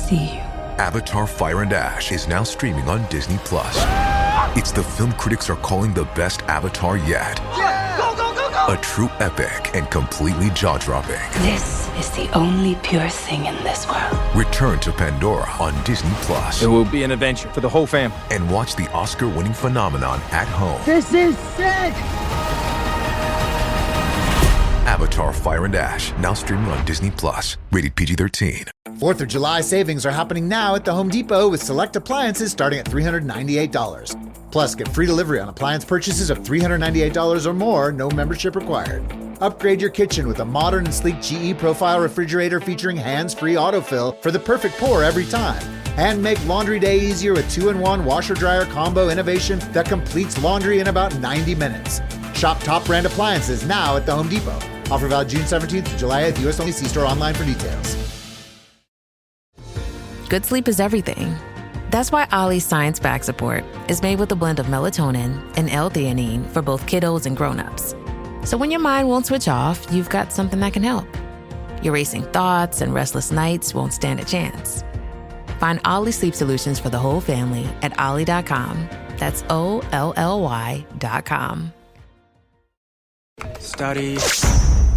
see you. Avatar: Fire and Ash is now streaming on Disney+. It's the film critics are calling the best Avatar yet. Yeah! Go, go, go, go! A true epic and completely jaw-dropping. This is the only pure thing in this world. Return to Pandora on Disney+. It will be an adventure for the whole family. And watch the Oscar-winning phenomenon at home. This is sick! Avatar: Fire and Ash, now streaming on Disney+. Rated PG-13. 4th of July savings are happening now at the Home Depot with select appliances starting at $398. Plus, get free delivery on appliance purchases of $398 or more, no membership required. Upgrade your kitchen with a modern and sleek GE Profile refrigerator featuring hands-free autofill for the perfect pour every time. And make laundry day easier with 2-in-1 washer-dryer combo innovation that completes laundry in about 90 minutes. Shop top brand appliances now at the Home Depot. Offer valid June 17th to July 8th. US only. See store online for details. Good sleep is everything. That's why Ollie's Science Back Support is made with a blend of melatonin and L-theanine for both kiddos and grown-ups. So when your mind won't switch off, you've got something that can help. Your racing thoughts and restless nights won't stand a chance. Find Ollie Sleep Solutions for the whole family at ollie.com. That's OLLY.com. Study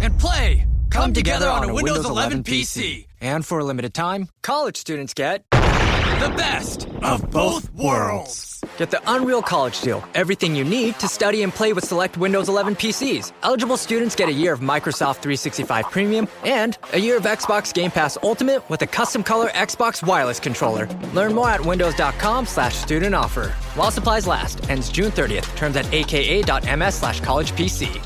and play come together on a Windows 11 PC. And for a limited time, college students get the best of both worlds. Get the Unreal College Deal. Everything you need to study and play with select Windows 11 PCs. Eligible students get a year of Microsoft 365 Premium and a year of Xbox Game Pass Ultimate with a custom color Xbox wireless controller. Learn more at windows.com/student offer. While supplies last. Ends June 30th. Terms at aka.ms/collegepc.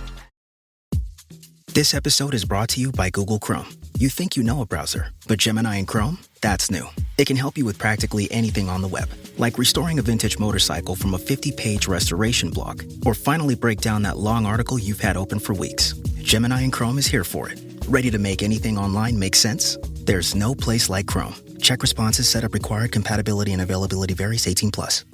This episode is brought to you by Google Chrome. You think you know a browser, but Gemini and Chrome? That's new. It can help you with practically anything on the web, like restoring a vintage motorcycle from a 50-page restoration blog, or finally break down that long article you've had open for weeks. Gemini and Chrome is here for it. Ready to make anything online make sense? There's no place like Chrome. Check responses, setup required, compatibility and availability varies 18+.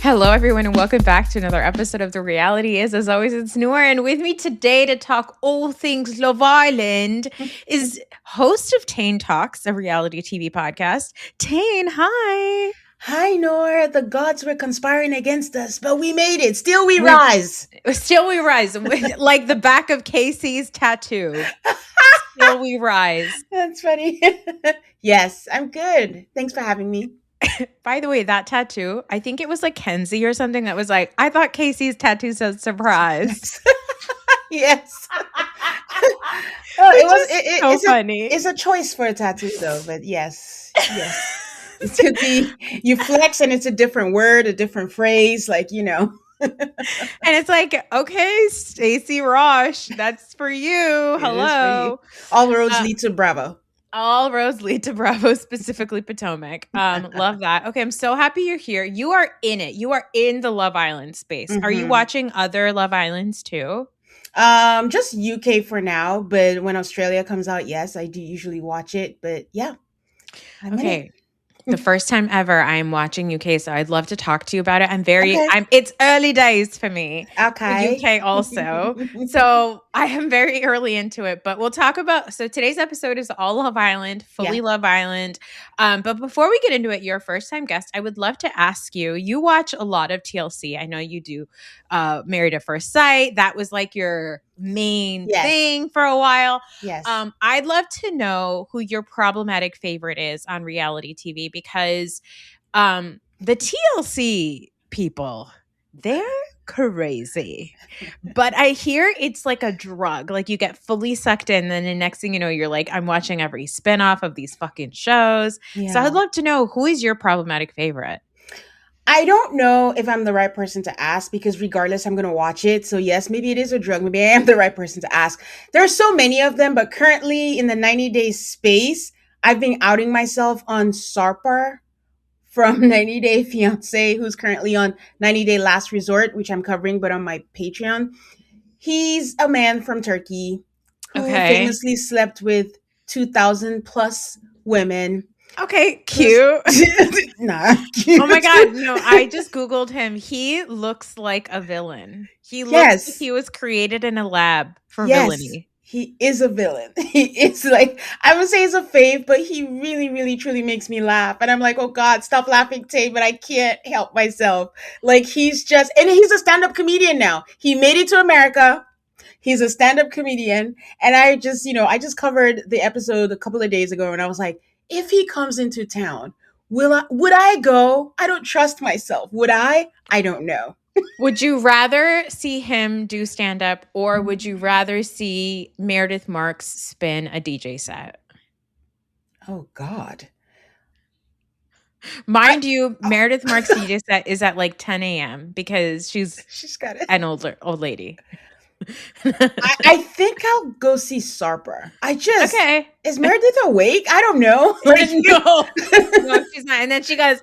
Hello, everyone, and welcome back to another episode of The Reality Is. As always, it's Noor, and with me today to talk all things Love Island is host of Tayne Talks, a reality TV podcast. Tayne, hi. Hi, Noor. The gods were conspiring against us, but we made it. Still we rise. Still we rise. Like the back of Casey's tattoo. Still we rise. That's funny. Yes, I'm good. Thanks for having me. By the way, that tattoo, I think it was like Kenzie or something that was like, I thought Casey's tattoo said surprise. Yes. It's so funny. It's a choice for a tattoo though, but yes. It could be you flex and it's a different word, a different phrase, like, you know. And it's like, okay, Stacey Rosh, that's for you. Hello. For you. All roads lead to Bravo. All roads lead to Bravo, specifically Potomac. Love that. Okay, I'm so happy you're here. You are in it. You are in the Love Island space. Mm-hmm. Are you watching other Love Islands too? Just UK for now, but when Australia comes out, yes, I do usually watch it. But yeah, I'm in it. The first time ever I'm watching UK, so I'd love to talk to you about it. It's early days for me. Okay. UK also. So I am very early into it, but we'll talk about, so today's episode is all Love Island, fully Love Island. But before we get into it, you're a first time guest. I would love to ask you, you watch a lot of TLC. I know you do Married at First Sight. That was like your main thing for a while. Yes. I'd love to know who your problematic favorite is on reality TV, because the TLC people, they're crazy. But I hear it's like a drug. Like you get fully sucked in, and then the next thing you know, you're like, I'm watching every spinoff of these fucking shows. Yeah. So I'd love to know, who is your problematic favorite? I don't know if I'm the right person to ask, because regardless, I'm going to watch it. So yes, maybe it is a drug. Maybe I am the right person to ask. There are so many of them, but currently in the 90-day space, I've been outing myself on Sarpar from 90 Day Fiancé, who's currently on 90 Day Last Resort, which I'm covering, but on my Patreon. He's a man from Turkey who famously slept with 2,000 plus women. Okay, cute. Nah, cute. Oh my God, no, I just Googled him. He looks like a villain. He looks like Yes. he was created in a lab for Yes. villainy. He is a villain. He is like, I would say he's a fave, but he really, really, truly makes me laugh. And I'm like, oh God, stop laughing, Tay, but I can't help myself. Like, he's just, and he's a stand-up comedian now. He made it to America. He's a stand-up comedian. And I just, I just covered the episode a couple of days ago, and I was like, if he comes into town, would I go? I don't trust myself. Would I? I don't know. Would you rather see him do stand-up, or would you rather see Meredith Marks spin a DJ set? Oh God. Mind you, Meredith Marks' DJ set is at like 10 a.m. because she's got it. an old lady. I think I'll go see Sarper. Okay. Is Meredith awake? I don't know. Like, no, she's not. And then she goes,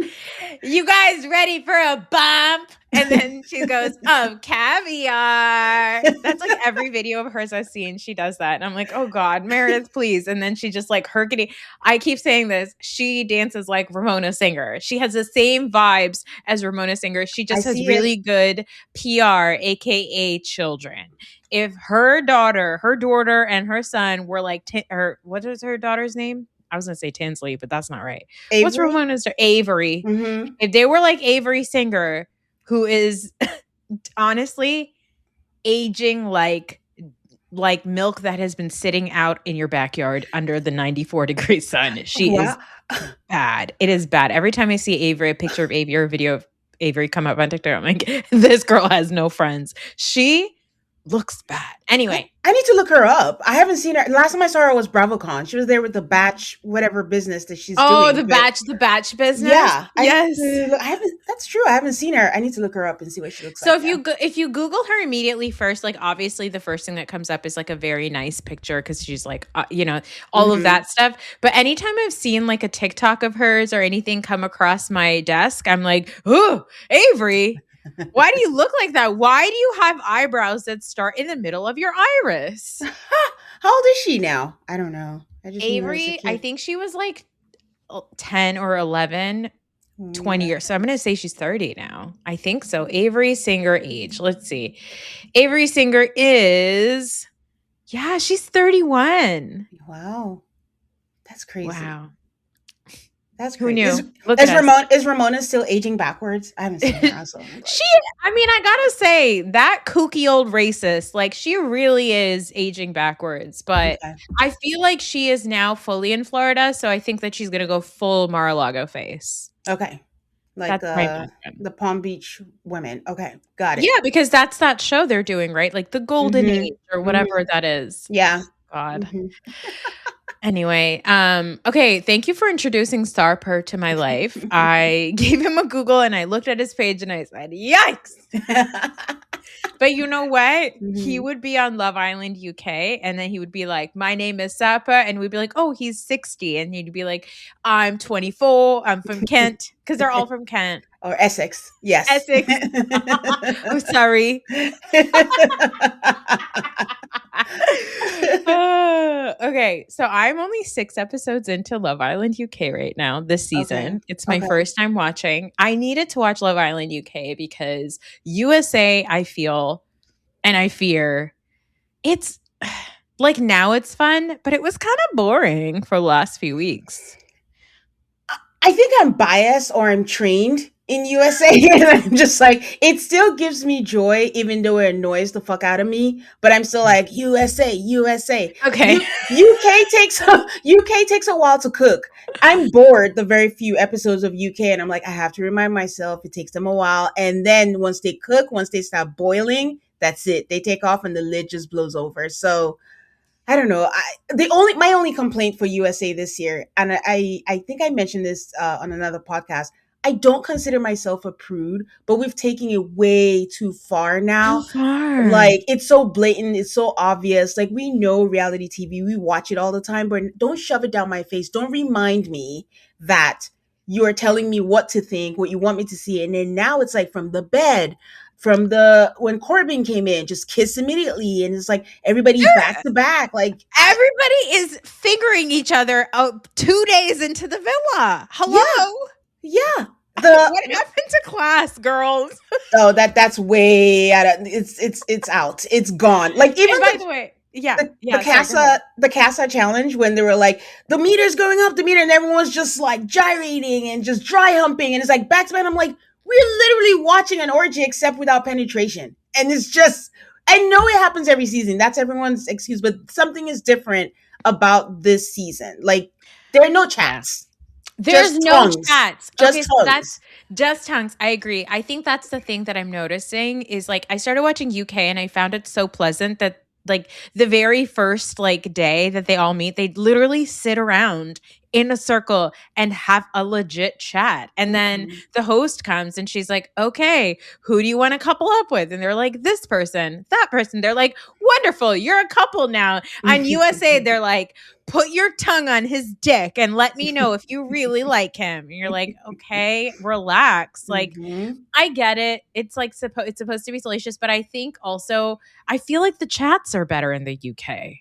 "You guys ready for a bump?" And then she goes, "Oh, caviar." That's like every video of hers I've seen. She does that. And I'm like, oh God, Meredith, please. And then she just like herkety. I keep saying this. She dances like Ramona Singer. She has the same vibes as Ramona Singer. She just has really good PR, AKA children. If her daughter and her son were like, what is her daughter's name? I was going to say Tinsley, but that's not right. Avery? What's Ramona's? Avery. Mm-hmm. If they were like Avery Singer, who is honestly aging like milk that has been sitting out in your backyard under the 94-degree sun. She is bad. It is bad. Every time I see Avery, a picture of Avery or a video of Avery come up on TikTok, I'm like, this girl has no friends. She looks bad. Anyway. I need to look her up. I haven't seen her. Last time I saw her was BravoCon. She was there with the batch, whatever business that she's doing. Oh, the batch business? Yeah. Yes. That's true. I haven't seen her. I need to look her up and see what she looks like. So if you Google her immediately first, like obviously the first thing that comes up is like a very nice picture because she's like, all of that stuff. But anytime I've seen like a TikTok of hers or anything come across my desk, I'm like, oh, Avery. Why do you look like that? Why do you have eyebrows that start in the middle of your iris? How old is she now? I don't know. Avery, I think she was like 10 or 11, 20 years. So I'm going to say she's 30 now. I think so. Avery Singer age. Let's see. Avery Singer is, she's 31. Wow. That's crazy. Wow. That's crazy. Who knew? Is Ramona still aging backwards? I haven't seen her. I gotta say, that kooky old racist, like she really is aging backwards. But I feel like she is now fully in Florida, so I think that she's gonna go full Mar-a-Lago face. Okay. Like the Palm Beach women. Okay, got it. Yeah, because that's that show they're doing, right? Like the Golden Age or whatever that is. Yeah. God. Anyway, okay, thank you for introducing Sarper to my life. I gave him a Google and I looked at his page and I said, yikes. But you know what? He would be on Love Island UK and then he would be like, my name is Sarper. And we'd be like, oh, he's 60. And he'd be like, I'm 24. I'm from Kent. Because they're all from Kent. Or Essex. Yes. Essex. I'm sorry. Okay, so I'm only 6 episodes into Love Island UK right now this season. Okay. It's my first time watching. I needed to watch Love Island UK because USA, I feel, and I fear, it's like now it's fun, but it was kind of boring for the last few weeks. I think I'm biased or I'm trained in USA. And I'm just like, it still gives me joy, even though it annoys the fuck out of me. But I'm still like, USA. Okay. UK takes a while to cook. I'm bored the very few episodes of UK. And I'm like, I have to remind myself it takes them a while. And then once they cook, once they stop boiling, that's it. They take off and the lid just blows over. So I don't know. My only complaint for USA this year, and I think I mentioned this on another podcast, I don't consider myself a prude, but we've taken it way too far now. Like, it's so blatant. It's so obvious. Like, we know reality TV. We watch it all the time, but don't shove it down my face. Don't remind me that you're telling me what to think, what you want me to see. And then now it's like from the bed from the when Corbin came in, just kiss immediately, and it's like everybody's back to back. Like everybody is fingering each other out 2 days into the villa. Hello, yeah. What happened to class, girls? Oh, that's way out of it's out. It's gone. Like even and by the way, the Casa challenge when they were like the meter's going up, and everyone's just like gyrating and just dry humping, and it's like back to back. I'm like, we're literally watching an orgy except without penetration, and it's just. I know it happens every season. That's everyone's excuse, but something is different about this season. Like there are no chats. There's just no tongues. chats. Just okay, tongues. so that's just tongues. I agree. I think that's the thing that I'm noticing is like I started watching UK and I found it so pleasant that like the very first like day that they all meet, they literally sit around in a circle and have a legit chat. And then the host comes and she's like, okay, who do you want to couple up with? And they're like, this person, that person. They're like, wonderful, you're a couple now. On USA, they're like, put your tongue on his dick and let me know if you really like him. And you're like, okay, relax. Like, I get it. It's like it's supposed to be salacious, but I think also I feel like the chats are better in the UK.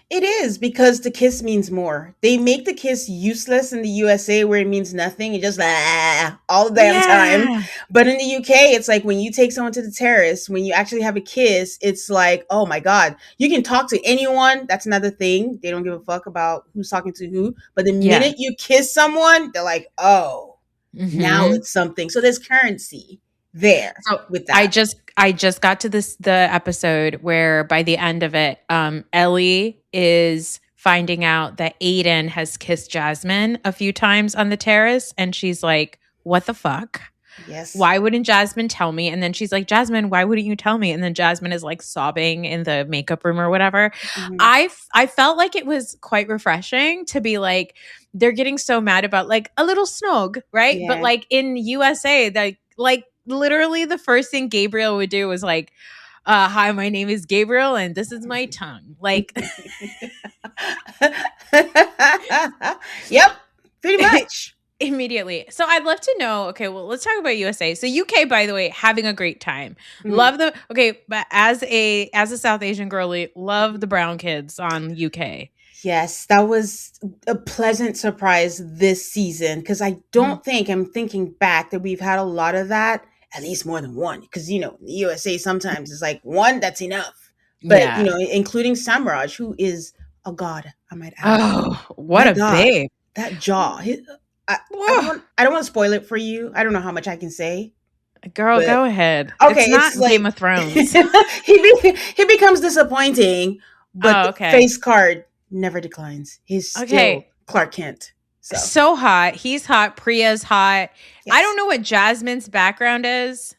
It is because the kiss means more. They make the kiss useless in the USA where it means nothing. It just all the damn time. But in the UK, it's like when you take someone to the terrace, when you actually have a kiss, it's like, oh my God, you can talk to anyone. That's another thing. They don't give a fuck about who's talking to who. But the minute you kiss someone, they're like, oh, now it's something. So there's currency there with that. I just got to the episode where by the end of it, Ellie is finding out that Aiden has kissed Jasmine a few times on the terrace, and she's like, "What the fuck? Yes. Why wouldn't Jasmine tell me?" And then she's like, "Jasmine, why wouldn't you tell me?" And then Jasmine is like sobbing in the makeup room or whatever. I felt like it was quite refreshing to be like, they're getting so mad about like a little snog, right? Yeah. But like in USA, like literally the first thing Gabriel would do was like, hi, my name is Gabriel and this is my tongue. Like yep, pretty much. Immediately. So I'd love to know, okay, well, let's talk about USA. So UK, by the way, having a great time. Love but as a South Asian girly, love the brown kids on UK. Yes, that was a pleasant surprise this season because I don't think, I'm thinking back, that we've had a lot of that, at least more than one. Because, you know, the USA sometimes it's like one, that's enough. But, you know, including Samraj, who is a god, I might add. Oh, what babe. That jaw. I don't want to spoil it for you. I don't know how much I can say. Girl, go ahead. Okay, it's not like, Game of Thrones. he becomes disappointing, but the face card never declines. He's still Clark Kent. So hot. He's hot. Priya's hot. Yes. I don't know what Jasmine's background is,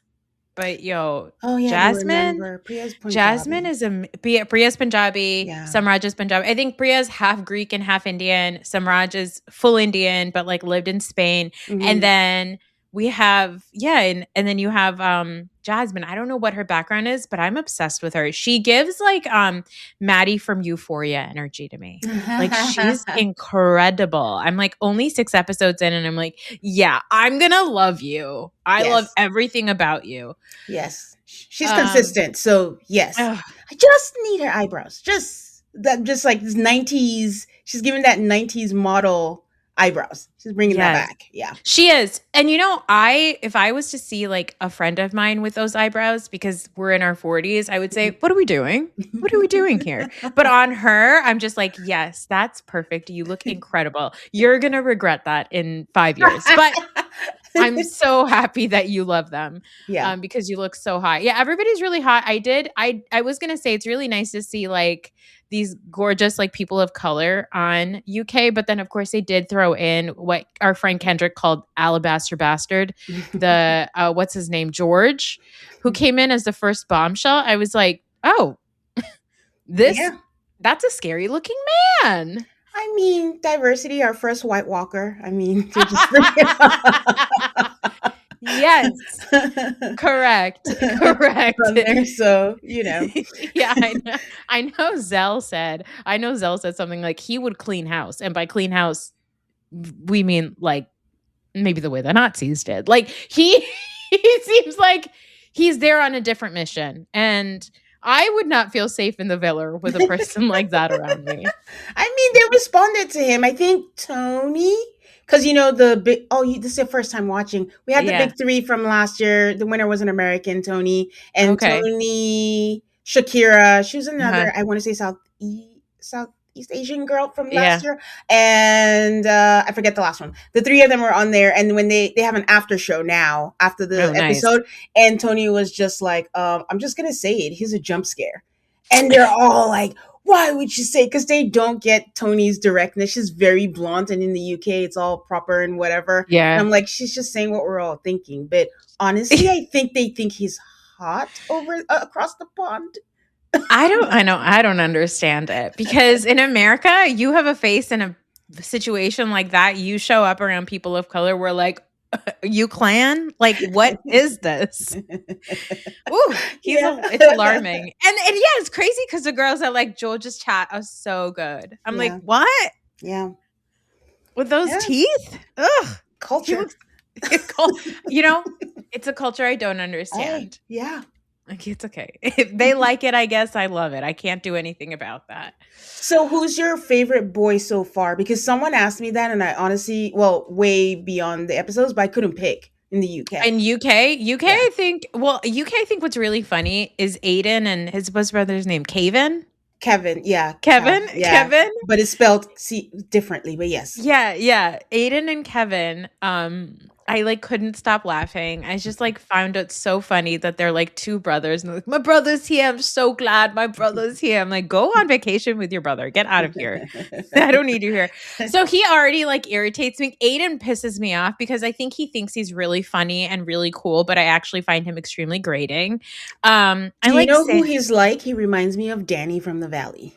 but Jasmine. Jasmine is Priya's Punjabi. Yeah. Samraj is Punjabi. I think Priya's half Greek and half Indian. Samraj is full Indian, but like lived in Spain. And then we have and then you have Jasmine. I don't know what her background is, but I'm obsessed with her. She gives like Maddie from Euphoria energy to me. Like she's incredible. I'm like only 6 episodes in and I'm like, yeah, I'm gonna love you. I love everything about you. Yes. She's consistent. So yes. I just need her eyebrows. Just like this 90s. She's giving that 90s model eyebrows. She's bringing that back. Yeah, she is. And you know, if I was to see like a friend of mine with those eyebrows, because we're in our 40s, I would say, what are we doing? What are we doing here? But on her, I'm just like, yes, that's perfect. You look incredible. You're going to regret that in 5 years. But I'm so happy that you love them. Yeah. Because you look so hot. Yeah, everybody's really hot. I was going to say it's really nice to see like these gorgeous like people of color on UK, but then of course they did throw in what our friend Kendrick called Alabaster Bastard, the what's his name, George, who came in as the first bombshell. I was like, oh, that's a scary looking man. I mean, diversity, our first White Walker. I mean, yes, correct. So, you know. Yeah, I know Zell said something like he would clean house. And by clean house, we mean like maybe the way the Nazis did. Like he seems like he's there on a different mission. And I would not feel safe in the villa with a person like that around me. I mean, they responded to him. I think Tony, because the big. Oh, this is your first time watching. We had the big three from last year. The winner was an American, Tony, and Tony, Shakira. She was another. I want to say Southeast Asian girl from last year, and I forget the last one. The three of them were on there, and when they have an after show now after the episode, and Tony was just like, "I'm just gonna say it. He's a jump scare," and they're all like, "Why would you say?" Because they don't get Tony's directness. She's very blunt, and in the UK, it's all proper and whatever. Yeah, and I'm like, she's just saying what we're all thinking. But honestly, I think they think he's hot over across the pond. I don't understand it, because in America, you have a face in a situation like that. You show up around people of color. We're like, you clan? Like, what is this? Ooh, it's alarming. And it's crazy because the girls that like George's chat are so good. I'm like, what? Yeah. With those teeth? Ugh. Culture. It's a culture I don't understand. Yeah. Like, it's okay. If they like it, I guess I love it. I can't do anything about that. So who's your favorite boy so far? Because someone asked me that, and I honestly, way beyond the episodes, but I couldn't pick in the UK. In UK, I think what's really funny is Aiden and his brother's name, Kevin. Kevin. But it's spelled differently, but yes. Yeah. Aiden and Kevin, I like couldn't stop laughing. I just like found it so funny that they're like two brothers, and like, my brother's here. I'm so glad my brother's here. I'm like, go on vacation with your brother. Get out of here. I don't need you here. So he already like irritates me. Aiden pisses me off because I think he thinks he's really funny and really cool, but I actually find him extremely grating. Do you know who he's like? He reminds me of Danny from The Valley.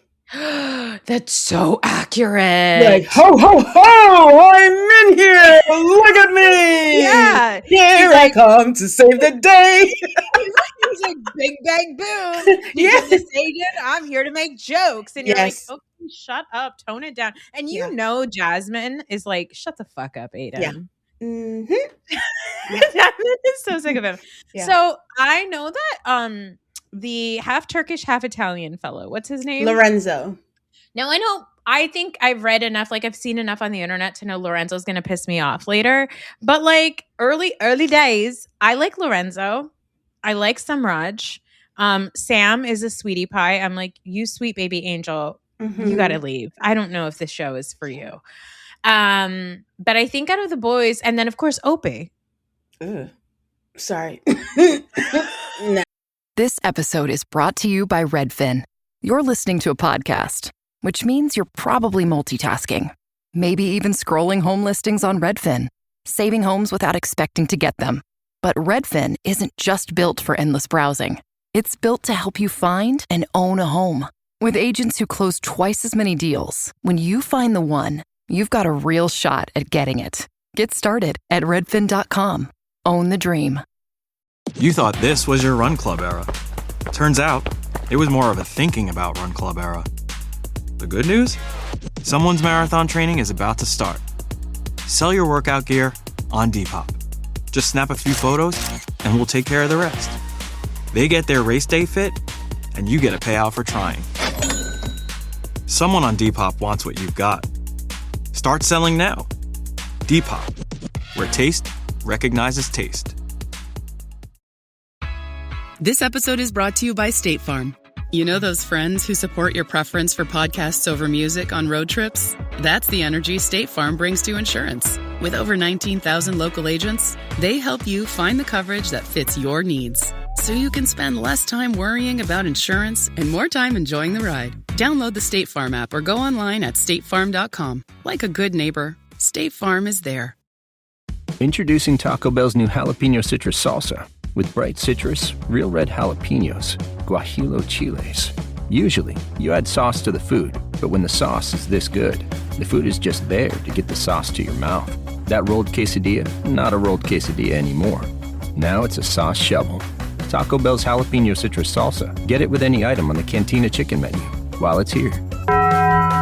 That's so accurate. Like, ho, ho, ho, I'm in here. Look at me. Yeah. Here I come to save the day. He's like, big bang boom. Yes. I'm here to make jokes. And you're like, okay, shut up, tone it down. And Jasmine is like, shut the fuck up, Aiden. Yeah. Mm-hmm. Jasmine is so sick of him. Yeah. So I know that the half Turkish, half Italian fellow, what's his name? Lorenzo. Now I think I've read enough, like I've seen enough on the internet to know Lorenzo's going to piss me off later. But like early days, I like Lorenzo. I like Samraj. Sam is a sweetie pie. I'm like, you sweet baby angel, you got to leave. I don't know if this show is for you. But I think out of the boys, and then of course, Opie. Sorry. No. This episode is brought to you by Redfin. You're listening to a podcast, which means you're probably multitasking. Maybe even scrolling home listings on Redfin, saving homes without expecting to get them. But Redfin isn't just built for endless browsing. It's built to help you find and own a home. With agents who close twice as many deals, when you find the one, you've got a real shot at getting it. Get started at redfin.com. Own the dream. You thought this was your Run Club era. Turns out, it was more of a thinking about Run Club era. The good news? Someone's marathon training is about to start. Sell your workout gear on Depop. Just snap a few photos, and we'll take care of the rest. They get their race day fit, and you get a payout for trying. Someone on Depop wants what you've got. Start selling now. Depop, where taste recognizes taste. This episode is brought to you by State Farm. You know those friends who support your preference for podcasts over music on road trips? That's the energy State Farm brings to insurance. With over 19,000 local agents, they help you find the coverage that fits your needs, so you can spend less time worrying about insurance and more time enjoying the ride. Download the State Farm app or go online at statefarm.com. Like a good neighbor, State Farm is there. Introducing Taco Bell's new jalapeno citrus salsa. With bright citrus, real red jalapenos, guajillo chiles. Usually, you add sauce to the food, but when the sauce is this good, the food is just there to get the sauce to your mouth. That rolled quesadilla, not a rolled quesadilla anymore. Now it's a sauce shovel. Taco Bell's jalapeno citrus salsa. Get it with any item on the Cantina chicken menu while it's here.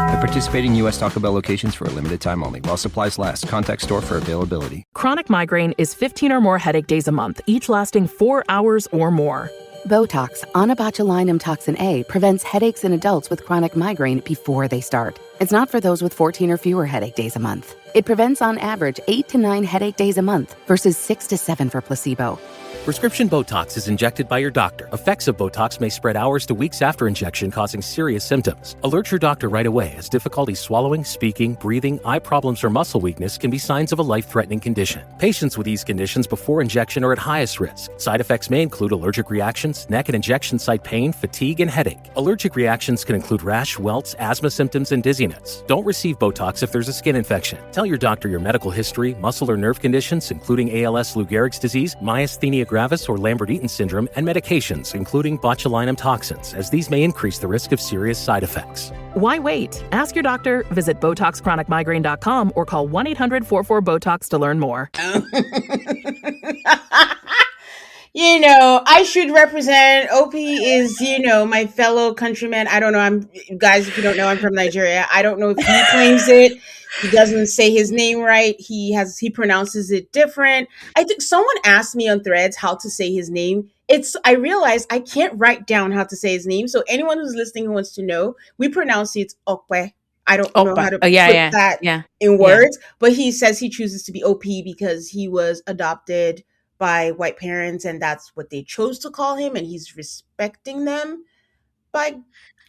At participating U.S. Taco Bell locations for a limited time only. While supplies last. Contact store for availability. Chronic migraine is 15 or more headache days a month, each lasting 4 hours or more. Botox, onabotulinum toxin A, prevents headaches in adults with chronic migraine before they start. It's not for those with 14 or fewer headache days a month. It prevents on average 8 to 9 headache days a month versus 6 to 7 for placebo. Prescription Botox is injected by your doctor. Effects of Botox may spread hours to weeks after injection, causing serious symptoms. Alert your doctor right away, as difficulty swallowing, speaking, breathing, eye problems, or muscle weakness can be signs of a life-threatening condition. Patients with these conditions before injection are at highest risk. Side effects may include allergic reactions, neck and injection site pain, fatigue, and headache. Allergic reactions can include rash, welts, asthma symptoms, and dizziness. Don't receive Botox if there's a skin infection. Tell your doctor your medical history, muscle or nerve conditions, including ALS, Lou Gehrig's disease, myasthenia gravis, or Lambert-Eaton syndrome, and medications, including botulinum toxins, as these may increase the risk of serious side effects. Why wait? Ask your doctor, visit BotoxChronicMigraine.com, or call 1-800-44-BOTOX to learn more. You know, I should represent. OP is, you know, my fellow countryman. I don't know. Guys, if you don't know, I'm from Nigeria. I don't know if he claims it. He doesn't say his name right. He pronounces it different. I think someone asked me on Threads how to say his name. I realized I can't write down how to say his name. So anyone who's listening who wants to know, we pronounce it Okwe. I don't know how to put that in words, but he says he chooses to be OP because he was adopted by white parents and that's what they chose to call him, and he's respecting them by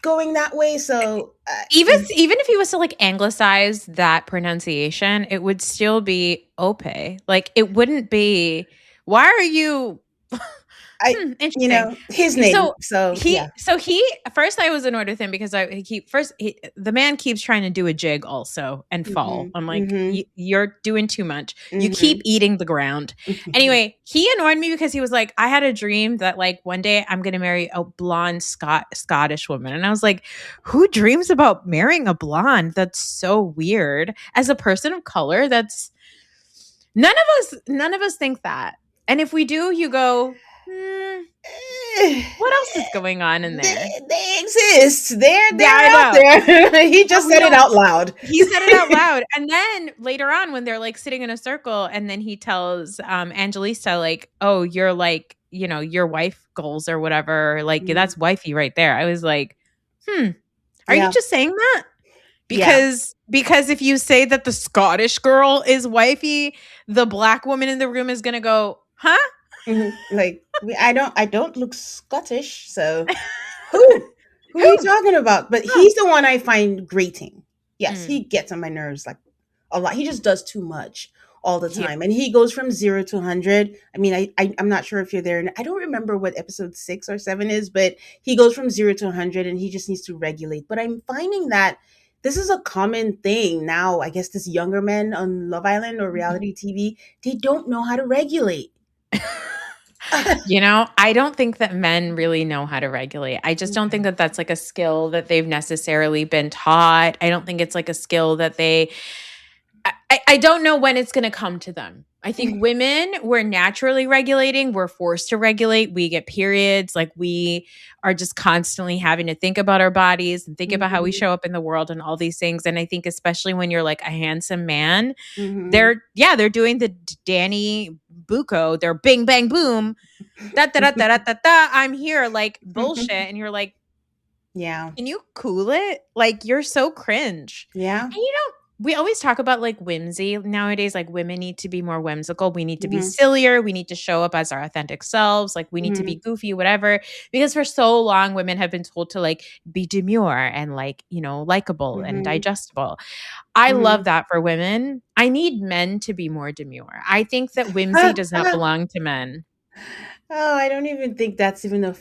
going that way. So even if he was to like anglicize that pronunciation, it would still be Ope. Like it wouldn't be. Why are you? Interesting. You know his name. So he first I was annoyed with him because the man keeps trying to do a jig also and fall. I'm like, you're doing too much. You keep eating the ground. Anyway, he annoyed me because he was like, I had a dream that like one day I'm gonna marry a blonde Scottish woman, and I was like, who dreams about marrying a blonde? That's so weird. As a person of color, that's none of us think that, and if we do, you go. What else is going on in there? They exist. They're out there. He just said it out loud. He said it out loud. And then later on, when they're like sitting in a circle, and then he tells Angelisa, like, oh, you're like, you know, your wife goals or whatever. Like, that's wifey right there. I was like, are you just saying that? Because if you say that the Scottish girl is wifey, the black woman in the room is going to go, huh? Like I don't look Scottish, so who are you talking about? But he's the one I find grating. Yes, he gets on my nerves like a lot. He just does too much all the time, and he goes from 0 to 100. I mean, I'm not sure if you're there. I don't remember what episode 6 or 7 is, but he goes from 0 to 100, and he just needs to regulate. But I'm finding that this is a common thing now. I guess this younger men on Love Island or reality TV, they don't know how to regulate. You know, I don't think that men really know how to regulate. I just don't think that that's like a skill that they've necessarily been taught. I don't think it's like a skill that I don't know when it's going to come to them. I think women, we're naturally regulating. We're forced to regulate. We get periods. Like we are just constantly having to think about our bodies and think about how we show up in the world and all these things. And I think especially when you're like a handsome man, they're doing the Danny Bucco. They're bing, bang, boom. Da, da, da, da, da, da, I'm here like bullshit. And you're like, yeah. Can you cool it? Like you're so cringe. Yeah. And we always talk about like whimsy nowadays. Like women need to be more whimsical. We need to be sillier. We need to show up as our authentic selves. Like we need to be goofy, whatever. Because for so long, women have been told to like be demure and like, you know, likable and digestible. I love that for women. I need men to be more demure. I think that whimsy does not belong to men. Oh, I don't even think that's even a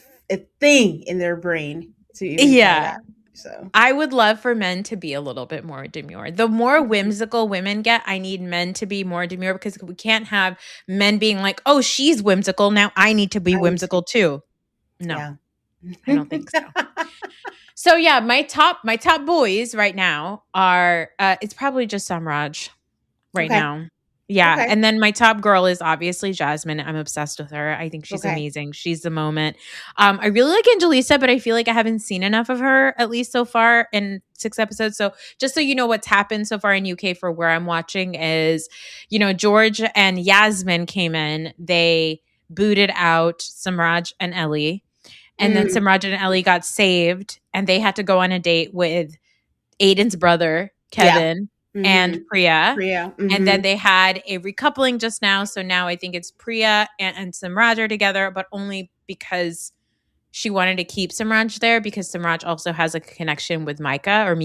thing in their brain to even say that. So I would love for men to be a little bit more demure. The more whimsical women get, I need men to be more demure because we can't have men being like, oh, she's whimsical. Now I need to be whimsical too. No, I don't think so. So yeah, my top boys right now are, it's probably just Samraj right now. Yeah. Okay. And then my top girl is obviously Jasmine. I'm obsessed with her. I think she's Okay. amazing. She's the moment. I really like Angelisa, but I feel like I haven't seen enough of her, at least so far in 6 episodes. So just so you know what's happened so far in UK for where I'm watching is, George and Yasmin came in. They booted out Samraj and Ellie. And then Samraj and Ellie got saved and they had to go on a date with Aiden's brother, Kevin, and Priya. Priya. And then they had a recoupling just now. So now I think it's Priya and Samraj are together, but only because she wanted to keep Samraj there because Samraj also has a connection with Mika.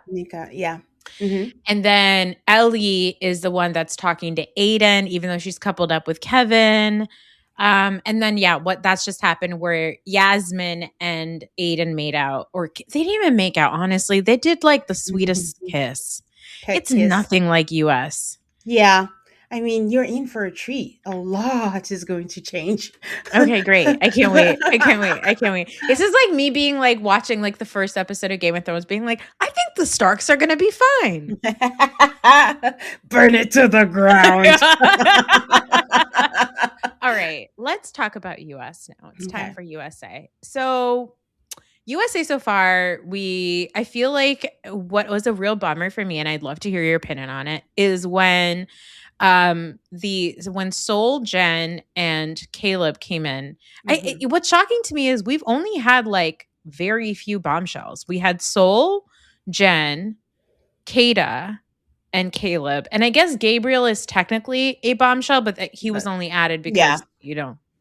Mika, yeah. And then Ellie is the one that's talking to Aiden, even though she's coupled up with Kevin. And then that's just happened where Yasmin and Aiden made out, or they didn't even make out. Honestly, they did like the sweetest kiss. It's nothing like US. Yeah. I mean, you're in for a treat. A lot is going to change. Okay, great. I can't wait. This is like me being like watching like the first episode of Game of Thrones being like, I think the Starks are going to be fine. Burn it to the ground. All right, let's talk about US now. It's time for USA. So USA so far, I feel like what was a real bummer for me, and I'd love to hear your opinion on it, is when when Sol, Jen, and Caleb came in. What's shocking to me is we've only had like very few bombshells. We had Sol, Jen, Kada, and Caleb. And I guess Gabriel is technically a bombshell, but he was only added because,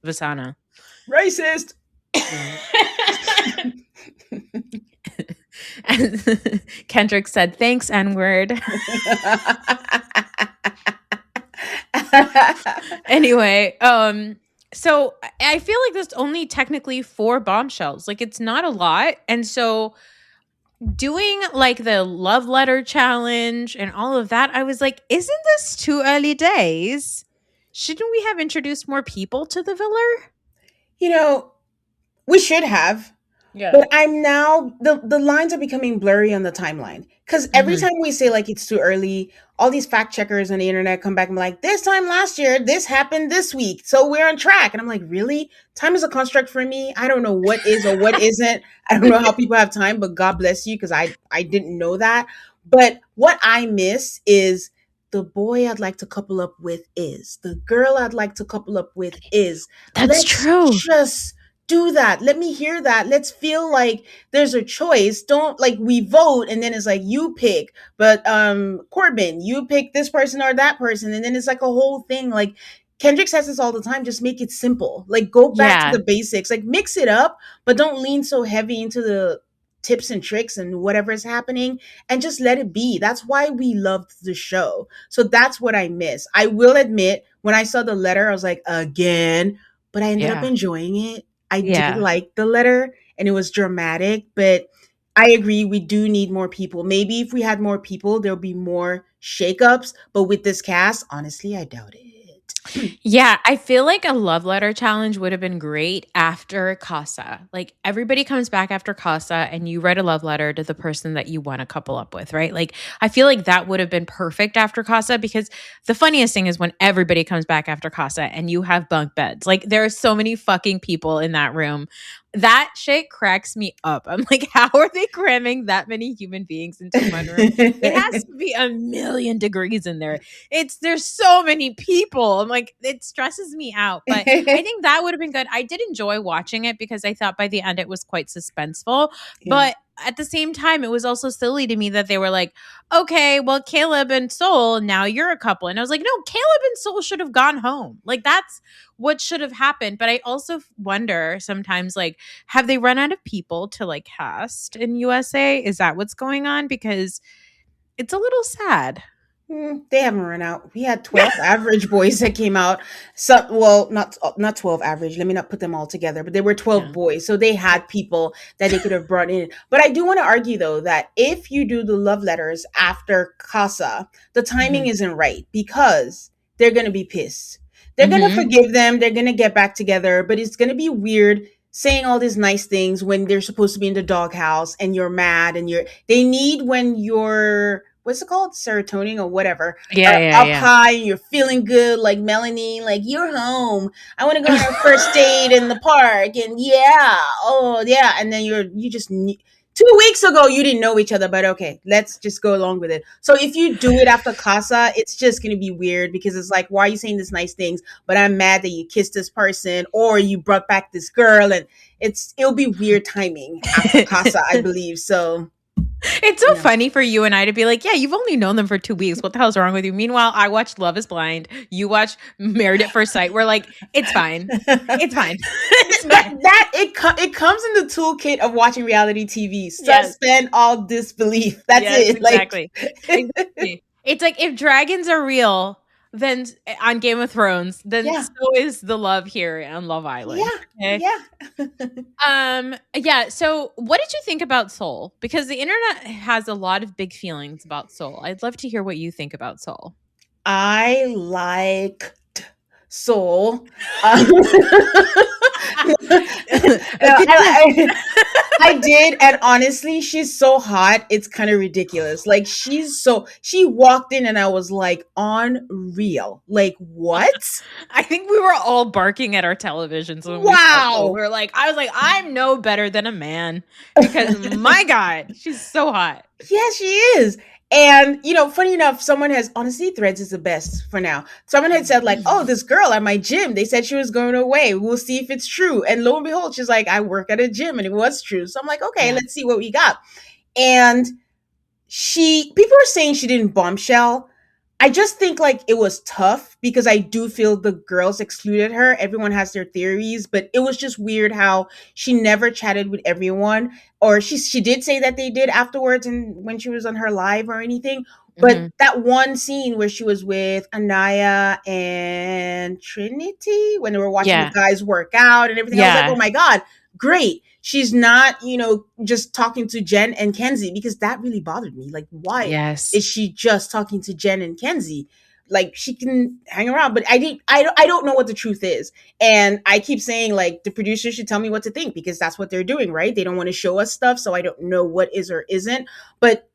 Vasana. Racist. And Kendrick said, thanks, N-word. Anyway, so I feel like there's only technically 4 bombshells. Like, it's not a lot. And so doing like the love letter challenge and all of that, I was like, isn't this too early days? Shouldn't we have introduced more people to the villa? We should have. Yeah. But I'm now, the lines are becoming blurry on the timeline. Because every time we say like it's too early, all these fact checkers on the internet come back and be like, this time last year, this happened this week. So we're on track. And I'm like, really? Time is a construct for me. I don't know what is or what isn't. I don't know how people have time, but God bless you, because I didn't know that. But what I miss is the boy I'd like to couple up with is. The girl I'd like to couple up with is. That's true. Just do that. Let me hear that. Let's feel like there's a choice. Don't like we vote and then it's like you pick, but Corbin, you pick this person or that person, and then it's like a whole thing. Like Kendrick says this all the time, just make it simple. Like go back to the basics. Like mix it up, but don't lean so heavy into the tips and tricks and whatever is happening, and just let it be. That's why we loved the show. So that's what I miss. I will admit, when I saw the letter, I was like, again, but I ended up enjoying it. I did like the letter and it was dramatic, but I agree we do need more people. Maybe if we had more people, there'll be more shakeups. But with this cast, honestly, I doubt it. Yeah, I feel like a love letter challenge would have been great after Casa. Like everybody comes back after Casa and you write a love letter to the person that you want to couple up with, right? Like I feel like that would have been perfect after Casa, because the funniest thing is when everybody comes back after Casa and you have bunk beds. Like there are so many fucking people in that room. That shit cracks me up. I'm like, how are they cramming that many human beings into one room? It has to be 1,000,000 degrees in there. There's so many people. I'm like, it stresses me out. But I think that would have been good. I did enjoy watching it because I thought by the end it was quite suspenseful. Yeah. But at the same time, it was also silly to me that they were like, okay, well, Caleb and Sol, now you're a couple. And I was like, no, Caleb and Sol should have gone home. Like, that's what should have happened. But I also wonder sometimes, like, have they run out of people to, like, cast in USA? Is that what's going on? Because it's a little sad. They haven't run out. We had 12 average boys that came out. So, well, not 12 average. Let me not put them all together, but there were 12 boys. So they had people that they could have brought in. But I do want to argue, though, that if you do the love letters after Casa, the timing isn't right, because they're going to be pissed. They're going to forgive them. They're going to get back together. But it's going to be weird saying all these nice things when they're supposed to be in the doghouse and you're mad and they need when you're what's it called? Serotonin or whatever. Yeah, Are yeah, up yeah. high and you're feeling good, like Melanie, like you're home. I want to go on our first date in the park, and and then you just 2 weeks ago you didn't know each other, but okay, let's just go along with it. So if you do it after casa, it's just gonna be weird because it's like, why are you saying these nice things, but I'm mad that you kissed this person or you brought back this girl, and it'll be weird timing after casa, I believe. So it's so funny for you and I to be like, yeah, you've only known them for 2 weeks. What the hell's wrong with you? Meanwhile, I watched Love is Blind. You watch Married at First Sight. We're like, it's fine. It's fine. It comes in the toolkit of watching reality TV. Suspend all disbelief. That's it. Exactly. Exactly. It's like if dragons are real, then on Game of Thrones, then so is the love here on Love Island. Yeah. So what did you think about Soul? Because the internet has a lot of big feelings about Soul. I'd love to hear what you think about Soul. I liked Soul. I did, and honestly, she's so hot. It's kind of ridiculous. Like she walked in, and I was like, unreal. Like what? I think we were all barking at our televisions when we were like, I was like, I'm no better than a man because my God, she's so hot. Yeah, she is. And, funny enough, someone has, honestly, Threads is the best for now. Someone had said like, oh, this girl at my gym, they said she was going away. We'll see if it's true. And lo and behold, she's like, I work at a gym, and it was true. So I'm like, okay, let's see what we got. And people are saying she didn't bombshell. I just think like it was tough because I do feel the girls excluded her. Everyone has their theories, but it was just weird how she never chatted with everyone, or she did say that they did afterwards and when she was on her live or anything. But that one scene where she was with Anaya and Trinity when they were watching the guys work out and everything, I was like, oh my God, great. She's not, just talking to Jen and Kenzie, because that really bothered me. Like, why is she just talking to Jen and Kenzie? Like, she can hang around, but I don't know what the truth is. And I keep saying, like, the producers should tell me what to think, because that's what they're doing, right? They don't want to show us stuff, so I don't know what is or isn't. But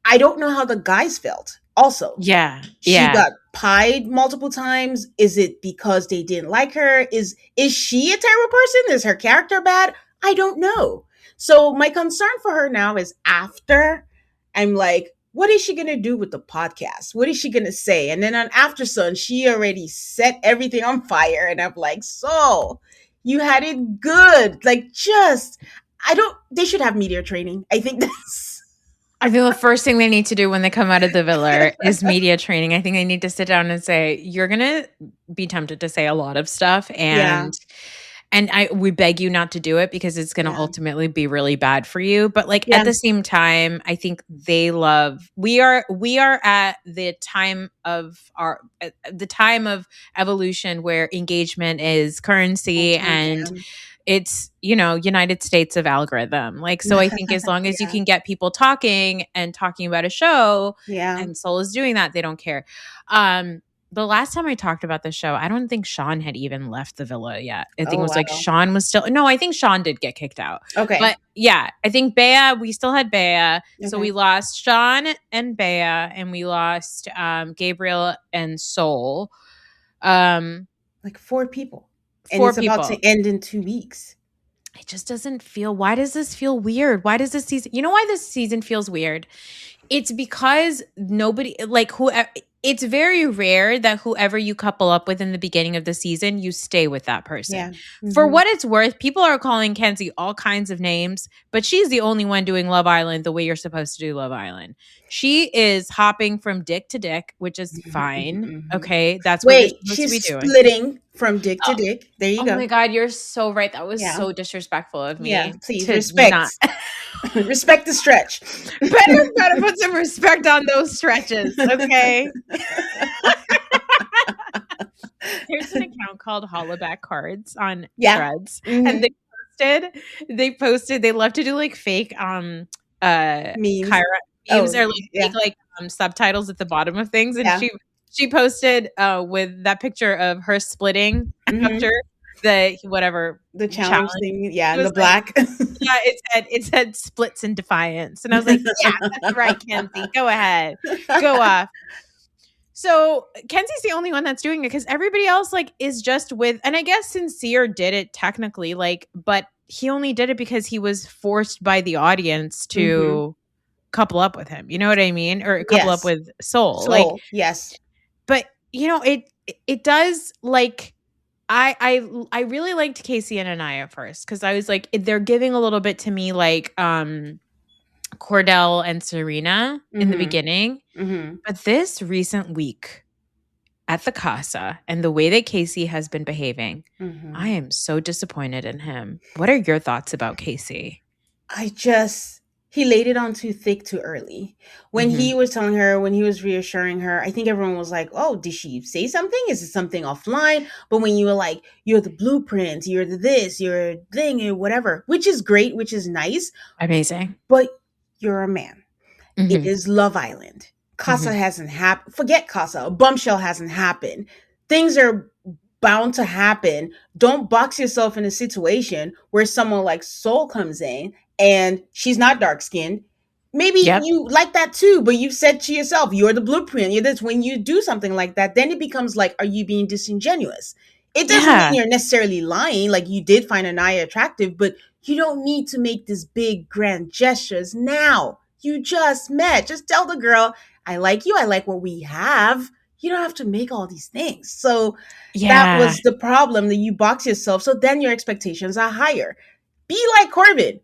I don't know how the guys felt. Also, she got pied multiple times. Is it because they didn't like her? Is she a terrible person? Is her character bad? I don't know. So my concern for her now is after, I'm like, what is she going to do with the podcast? What is she going to say? And then on After Sun, she already set everything on fire. And I'm like, so you had it good. Like, they should have media training. I think the first thing they need to do when they come out of the villa is media training. I think they need to sit down and say, you're going to be tempted to say a lot of stuff. And we beg you not to do it because it's going to ultimately be really bad for you. But at the same time, I think we are at the time of evolution where engagement is currency and it's, United States of algorithm. So I think as long as you can get people talking and talking about a show and Soul is doing that, they don't care. The last time I talked about the show, I don't think Sean had even left the villa yet. I think it was Sean was still. No, I think Sean did get kicked out. Okay. But yeah, I think Bea, we still had Bea. Okay. So we lost Sean and Bea, and we lost Gabriel and Soul. Like 4 people. And it's about to end in 2 weeks. It just doesn't feel. Why does this feel weird? Why does this season? You know why this season feels weird? It's because nobody, it's very rare that whoever you couple up with in the beginning of the season, you stay with that person. Yeah. Mm-hmm. For what it's worth, people are calling Kenzie all kinds of names, but she's the only one doing Love Island the way you're supposed to do Love Island. She is hopping from dick to dick, which is fine. Okay, that's what you're supposed to be doing. She's splitting from dick to dick. There you go. Oh my God, you're so right. That was so disrespectful of me. Yeah, please respect. Respect the stretch. Better put some respect on those stretches, okay? Here's an account called Hollaback Cards on Threads, and they posted. They love to do fake memes, or fake subtitles at the bottom of things, and she posted with that picture of her splitting after the whatever the challenge thing. Yeah, and the like, black. Yeah, it said splits in defiance, and I was like, yeah, that's right, Kenzie. Go ahead, go off. So Kenzie's the only one that's doing it because everybody else like is just with, and I guess Sincere did it technically, like, but he only did it because he was forced by the audience to couple up with him. You know what I mean? Or couple up with Soul. Like, yes. But you know, it does like. I really liked Casey and Anaya first because I was like, they're giving a little bit to me like Cordell and Serena in the beginning. But this recent week at the Casa and the way that Casey has been behaving, I am so disappointed in him. What are your thoughts about Casey? He laid it on too thick too early. When he was telling her, when he was reassuring her, I think everyone was like, oh, did she say something? Is it something offline? But when you were like, you're the blueprint, you're the this, you're a thing, or whatever, which is great, which is nice. Amazing. But you're a man. It is Love Island. Casa hasn't happened. Forget Casa. A bombshell hasn't happened. Things are bound to happen. Don't box yourself in a situation where someone like Soul comes in and she's not dark skinned. Maybe you like that too, but you've said to yourself, you're the blueprint. You're this. When you do something like that, then it becomes like, are you being disingenuous? It doesn't mean you're necessarily lying. Like you did find Anaya attractive, but you don't need to make this big grand gestures now. You just met. Just tell the girl, I like you. I like what we have. You don't have to make all these things. So that was the problem, that you box yourself. So then your expectations are higher. Be like Corbin.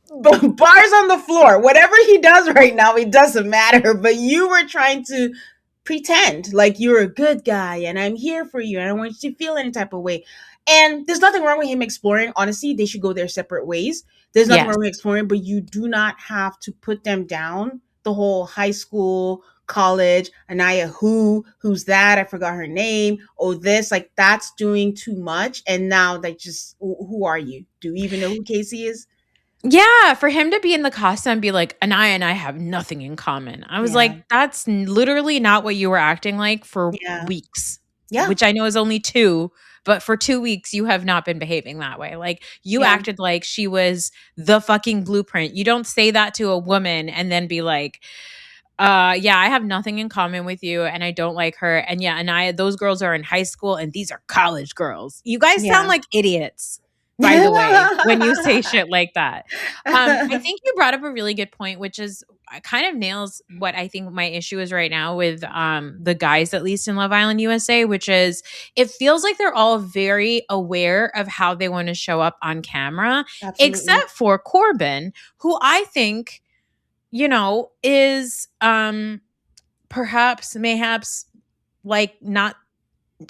Bars on the floor. Whatever he does right now, it doesn't matter. But you were trying to pretend like you're a good guy and I'm here for you and I don't want you to feel any type of way. And there's nothing wrong with him exploring. Honestly, they should go their separate ways. There's nothing wrong with exploring, but you do not have to put them down. The whole high school, college, Anaya, who's that? I forgot her name. Oh, this, like that's doing too much. And now they just, who are you? Do you even know who Casey is? Yeah, for him to be in the Casa and be like, Anaya and I have nothing in common. I was like, that's literally not what you were acting like for weeks. Yeah. Which I know is only 2, but for 2 weeks, you have not been behaving that way. Like you acted like she was the fucking blueprint. You don't say that to a woman and then be like, I have nothing in common with you and I don't like her. And Anaya, those girls are in high school and these are college girls. You guys sound like idiots. By the way, when you say shit like that. I think you brought up a really good point, which is kind of nails what I think my issue is right now with the guys, at least in Love Island USA, which is it feels like they're all very aware of how they want to show up on camera, except for Corbin, who I think, is mayhaps like not.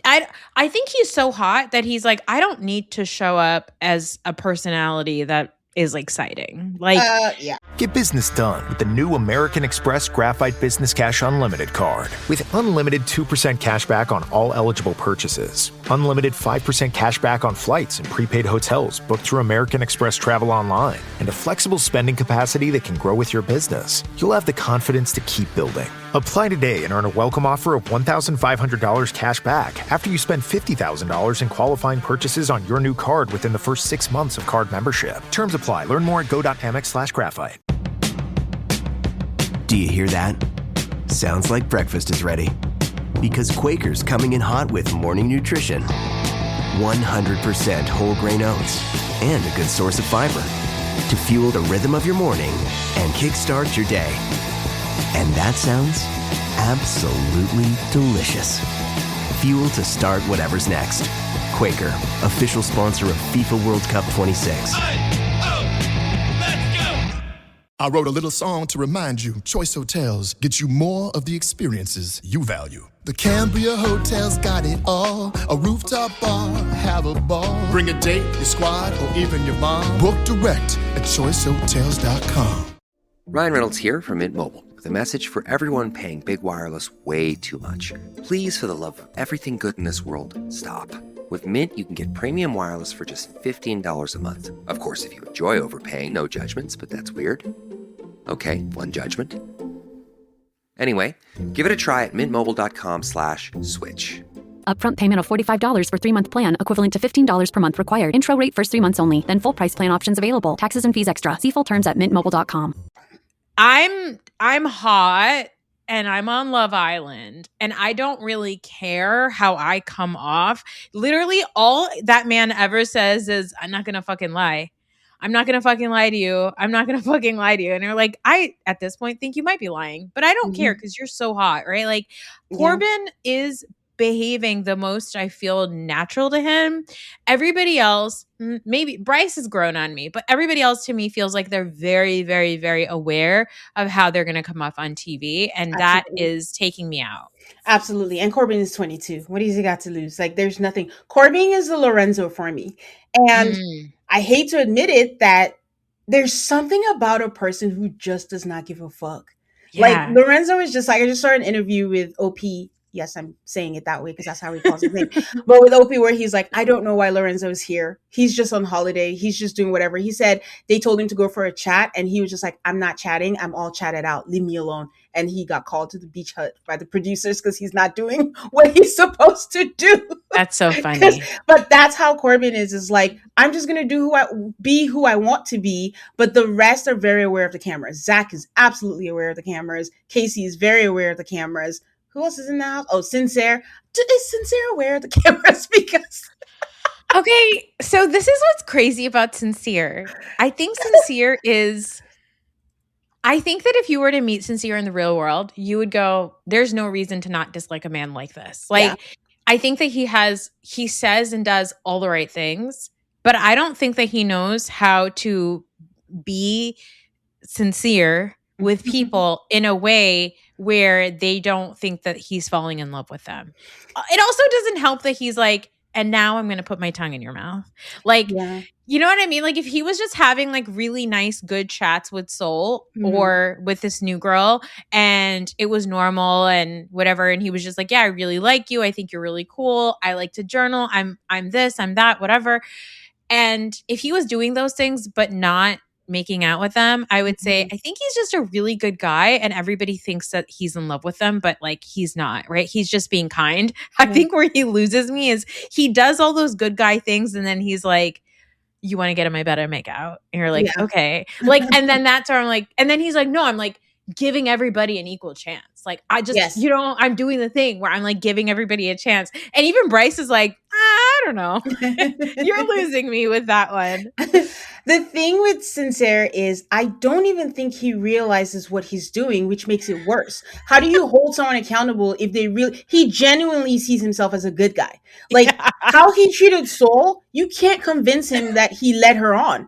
I think he's so hot that he's like, I don't need to show up as a personality that is exciting. Like, Get business done with the new American Express Graphite Business Cash Unlimited card. With unlimited 2% cash back on all eligible purchases, unlimited 5% cash back on flights and prepaid hotels booked through American Express Travel Online, and a flexible spending capacity that can grow with your business, you'll have the confidence to keep building. Apply today and earn a welcome offer of $1,500 cash back after you spend $50,000 in qualifying purchases on your new card within the first 6 months of card membership. Terms apply. Learn more at go.amex/graphite. Do you hear that? Sounds like breakfast is ready. Because Quaker's coming in hot with morning nutrition. 100% whole grain oats and a good source of fiber to fuel the rhythm of your morning and kickstart your day. And that sounds absolutely delicious. Fuel to start whatever's next. Quaker, official sponsor of FIFA World Cup 26. I wrote a little song to remind you, Choice Hotels get you more of the experiences you value. The Cambria Hotel's got it all. A rooftop bar, have a ball. Bring a date, your squad, or even your mom. Book direct at choicehotels.com. Ryan Reynolds here from Mint Mobile with a message for everyone paying big wireless way too much. Please, for the love of everything good in this world, stop. With Mint, you can get premium wireless for just $15 a month. Of course, if you enjoy overpaying, no judgments, but that's weird. Okay, one judgment. Anyway, give it a try at mintmobile.com/switch. Upfront payment of $45 for 3-month plan, equivalent to $15 per month required. Intro rate first 3 months only, then full price plan options available. Taxes and fees extra. See full terms at mintmobile.com. I'm hot and I'm on Love Island and I don't really care how I come off. Literally all that man ever says is, I'm not going to fucking lie. I'm not going to fucking lie to you. I'm not going to fucking lie to you. And you're like, I, at this point, think you might be lying, but I don't care because you're so hot, right? Like Corbin is behaving the most I feel natural to him. Everybody else, maybe Bryce has grown on me, but everybody else to me feels like they're very, very, very aware of how they're going to come off on TV. And that is taking me out. Absolutely. And Corbin is 22. What has he got to lose? Like, there's nothing. Corbin is the Lorenzo for me. And I hate to admit it that there's something about a person who just does not give a fuck. Yeah. Like, Lorenzo is just like, I just saw an interview with OP. Yes, I'm saying it that way because that's how he calls his name. But with OP, where he's like, I don't know why Lorenzo is here. He's just on holiday. He's just doing whatever. He said they told him to go for a chat, and he was just like, I'm not chatting. I'm all chatted out. Leave me alone. And he got called to the beach hut by the producers because he's not doing what he's supposed to do. That's so funny. But that's how Corbin is like, I'm just going to be who I want to be. But the rest are very aware of the cameras. Zach is absolutely aware of the cameras. Casey is very aware of the cameras. Who else is in the house? Oh, Sincere. Is Sincere aware of the cameras? Because okay, so this is what's crazy about Sincere. I think Sincere is. I think that if you were to meet Sincere in the real world, you would go, "There's no reason to not dislike a man like this." Like, I think that he says and does all the right things, but I don't think that he knows how to be sincere with people in a way where they don't think that he's falling in love with them. It also doesn't help that he's like, and now I'm going to put my tongue in your mouth. Like, you know what I mean? Like if he was just having like really nice, good chats with Soul or with this new girl and it was normal and whatever. And he was just like, yeah, I really like you. I think you're really cool. I like to journal. I'm this, I'm that, whatever. And if he was doing those things, but not making out with them, I would say, I think he's just a really good guy and everybody thinks that he's in love with them, but like he's not, right? He's just being kind. I think where he loses me is he does all those good guy things and then he's like, you want to get in my bed and make out? And you're like, okay. Like, and then that's where I'm like, and then he's like, no, I'm like giving everybody an equal chance. Like I just, you know, I'm doing the thing where I'm like giving everybody a chance. And even Bryce is like, I don't know. You're losing me with that one. The thing with Sincere is I don't even think he realizes what he's doing, which makes it worse. How do you hold someone accountable if he genuinely sees himself as a good guy? Like how he treated Soul, you can't convince him that he led her on.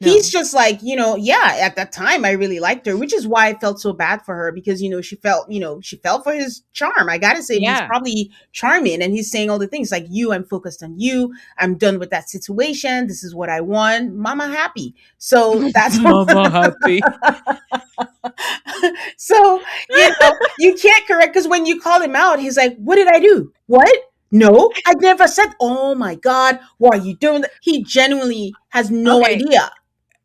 No. He's just like, you know, at that time I really liked her, which is why I felt so bad for her because, you know, she fell for his charm. I got to say, he's probably charming and he's saying all the things like I'm focused on you. I'm done with that situation. This is what I want. Mama happy. So that's Mama happy. So, you know, you can't correct because when you call him out, he's like, what did I do? What? No, I never said, oh my God, why are you doing that? He genuinely has no idea.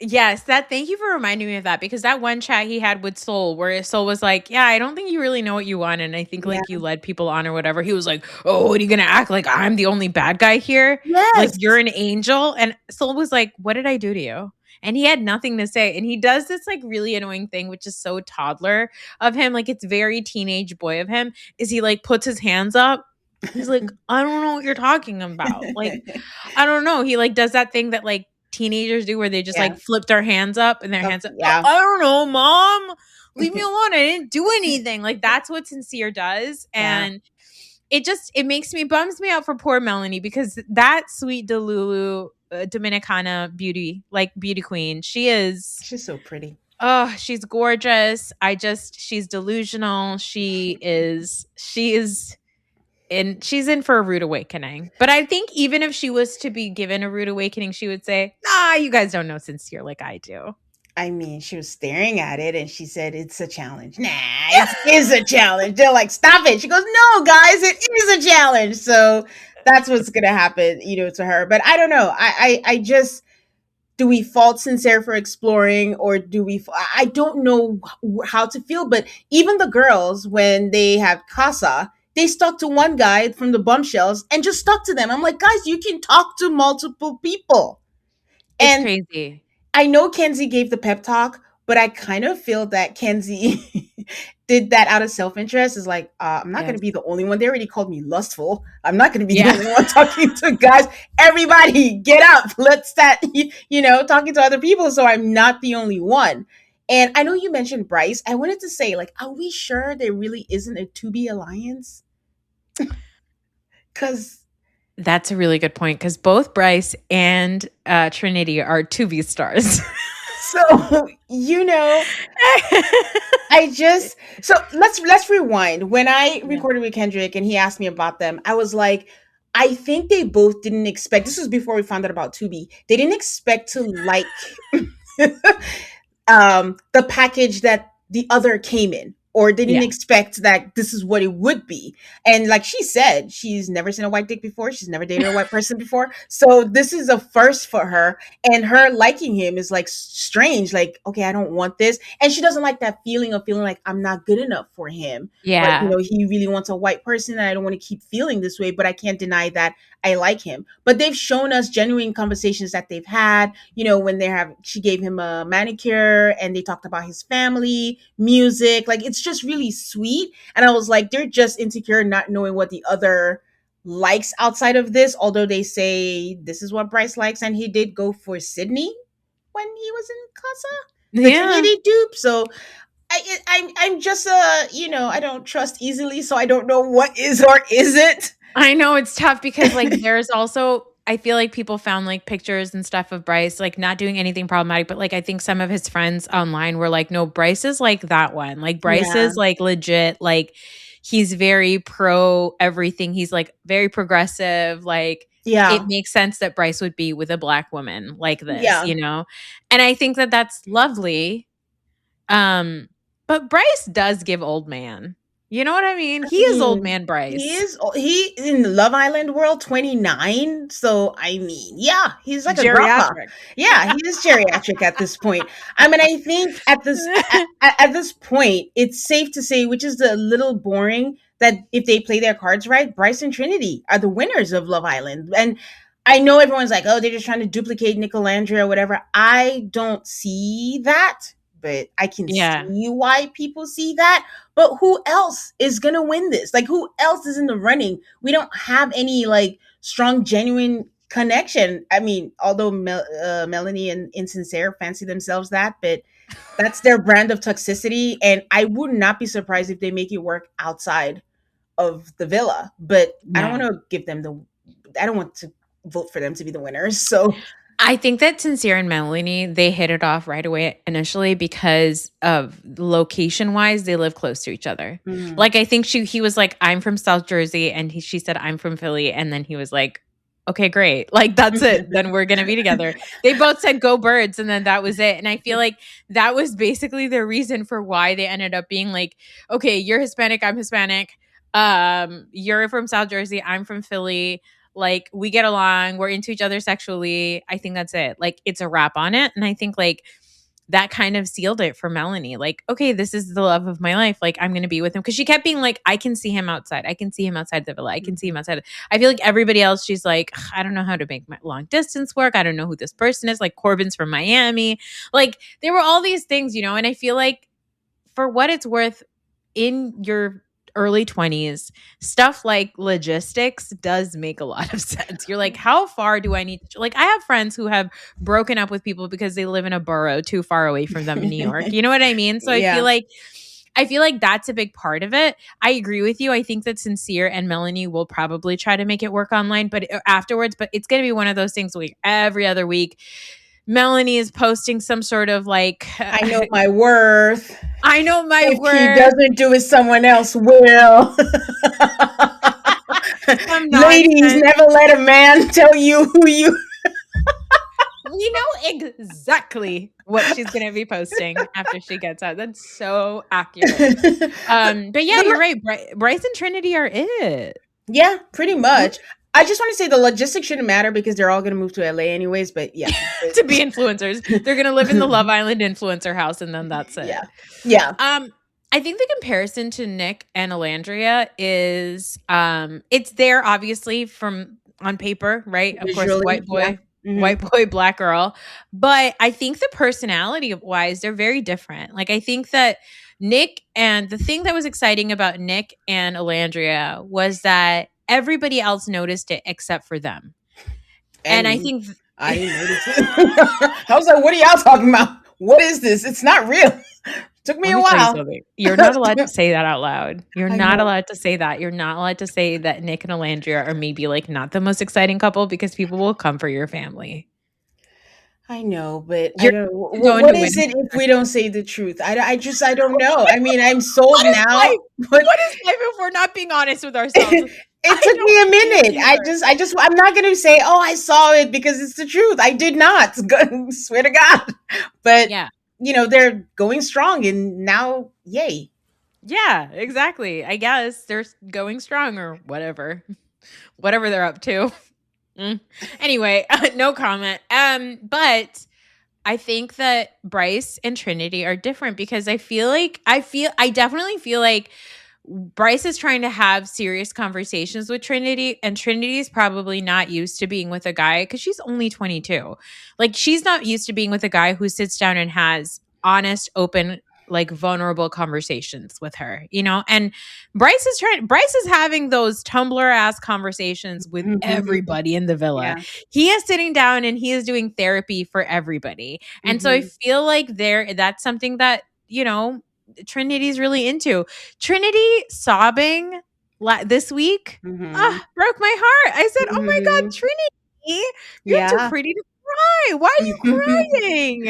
Yes, thank you for reminding me of that because that one chat he had with Soul where Soul was like, yeah, I don't think you really know what you want. And I think like you led people on or whatever. He was like, oh, what are you going to act like I'm the only bad guy here? Yes. Like you're an angel. And Soul was like, what did I do to you? And he had nothing to say. And he does this like really annoying thing, which is so toddler of him. Like it's very teenage boy of him is he like puts his hands up. He's like, I don't know what you're talking about. Like, I don't know. He like does that thing that like teenagers do where they just like flip their hands up and their hands up. I don't know, mom. Leave me alone. I didn't do anything. Like that's what Sincere does. And it bums me out for poor Melanie because that sweet Delulu Dominicana beauty queen, she's so pretty. Oh, she's gorgeous. She's delusional. She's in for a rude awakening. But I think even if she was to be given a rude awakening, she would say, nah, you guys don't know Sincere like I do. I mean, she was staring at it and she said, it's a challenge. Nah, it is a challenge. They're like, stop it. She goes, no, guys, it is a challenge. So that's what's going to happen, you know, to her. But I don't know. I just, do we fault Sincere for exploring or I don't know how to feel. But even the girls, when they have Casa, they stuck to one guy from the Bombshells and just stuck to them. I'm like, guys, you can talk to multiple people. It's And crazy. I know Kenzie gave the pep talk, but I kind of feel that Kenzie did that out of self-interest. Is like, I'm not going to be the only one. They already called me lustful. I'm not going to be the only one talking to guys. Everybody get up. Let's start, talking to other people. So I'm not the only one. And I know you mentioned Bryce. I wanted to say, like, are we sure there really isn't a 2B alliance? Because that's a really good point. Because both Bryce and Trinity are 2B stars. So, so let's rewind. When I recorded with Kendrick and he asked me about them, I was like, I think they both didn't expect, this was before we found out about 2B. They didn't expect to like the package that the other came in, or they didn't expect that this is what it would be. And like she said, she's never seen a white dick before. She's never dated a white person before. So this is a first for her. And her liking him is like strange. Like, okay, I don't want this. And she doesn't like that feeling of feeling like I'm not good enough for him. Yeah. But, he really wants a white person and I don't want to keep feeling this way, but I can't deny that I like him. But they've shown us genuine conversations that they've had, when she gave him a manicure and they talked about his family, music, like it's just really sweet. And I was like, they're just insecure, not knowing what the other likes outside of this. Although they say this is what Bryce likes, and he did go for Sydney when he was in Casa, the Trinity dupe. So I'm just I don't trust easily, so I don't know what is or isn't. I know it's tough because like there's also, I feel like people found like pictures and stuff of Bryce like not doing anything problematic, but like I think some of his friends online were like, no, Bryce is like that one. Like Bryce is like legit, like he's very pro everything. He's like very progressive. Like it makes sense that Bryce would be with a Black woman like this, And I think that that's lovely. But Bryce does give old man. You know what I mean? He is old man Bryce. He in the Love Island world, 29. So I mean, he's like a grandpa. Yeah, he is geriatric at this point. I mean, I think at this point, it's safe to say, which is a little boring, that if they play their cards right, Bryce and Trinity are the winners of Love Island. And I know everyone's like, oh, they're just trying to duplicate Nicolandria or whatever. I don't see that. But I can see why people see that. But who else is going to win this? Like, who else is in the running? We don't have any, like, strong, genuine connection. I mean, although Melanie and Insincere fancy themselves that, but that's their brand of toxicity. And I would not be surprised if they make it work outside of the villa. But I don't want to give them I don't want to vote for them to be the winners. So I think that Sincere and Melanie, they hit it off right away initially because of location wise, they live close to each other. Mm. Like, I think he was like, I'm from South Jersey. And she said, I'm from Philly. And then he was like, okay, great. Like, that's it. Then we're going to be together. They both said go Birds. And then that was it. And I feel like that was basically their reason for why they ended up being like, okay, you're Hispanic, I'm Hispanic. You're from South Jersey, I'm from Philly. Like, we get along, we're into each other sexually. I think that's it. Like, it's a wrap on it. And I think like that kind of sealed it for Melanie. Like, okay, this is the love of my life. Like, I'm going to be with him. Cause she kept being like, I can see him outside. I can see him outside the villa. I can see him outside. I feel like everybody else, she's like, I don't know how to make my long distance work. I don't know who this person is. Like, Corbin's from Miami. Like, there were all these things, and I feel like for what it's worth, in your early 20s, stuff like logistics does make a lot of sense. You're like, how far do I need to, like, I have friends who have broken up with people because they live in a borough too far away from them in New York. You know what I mean? So I feel like that's a big part of it. I agree with you. I think that Sincere and Melanie will probably try to make it work online, but afterwards, but it's going to be one of those things like every other week, Melanie is posting some sort of like, I know my worth. I know my if worth. He doesn't do it, someone else will. Ladies, never let a man tell you who you. You know exactly what she's going to be posting after she gets out. That's so accurate. But yeah, you're right. Bryce and Trinity are it. Yeah, pretty much. I just want to say the logistics shouldn't matter because they're all going to move to LA anyways. But yeah, to be influencers, they're going to live in the Love Island influencer house, and then that's it. Yeah. I I think the comparison to Nick and Alandria is it's there obviously from on paper, right? Of course, Visually, yeah. Mhm. white boy, black girl. But I think the personality wise, they're very different. Like I think that Nick and the thing that was exciting about Nick and Alandria was that everybody else noticed it except for them. And I me. think I didn't notice it. I was like, what are y'all talking about? What is this? It's not real. Took me Let a me tell you while. something. You're not allowed to say that out loud. You're I not know. allowed to say that. You're not allowed to say that Nick and Alandria are maybe like not the most exciting couple because people will come for your family. I know, but I You're don't. going What to is win. it if we don't say the truth? I don't know. I mean, I'm sold What is now. life? But What is life if we're not being honest with ourselves? it took me a minute. I'm not going to say, oh, I saw it because it's the truth. I did not. Swear to God. But, Yeah. they're going strong and now, yay. Yeah, exactly. I guess they're going strong or whatever. Whatever they're up to. Anyway, no comment. But I think that Bryce and Trinity are different because I definitely feel like Bryce is trying to have serious conversations with Trinity, and Trinity is probably not used to being with a guy because she's only 22. Like, she's not used to being with a guy who sits down and has honest, open, like vulnerable conversations with her, and Bryce is having those Tumblr ass conversations with everybody in the villa. Yeah. He is sitting down and he is doing therapy for everybody. And so I feel like that's something that, Trinity's really into. Trinity sobbing this week broke my heart. I said, oh my God, Trinity, you're too pretty to cry. Why are you crying?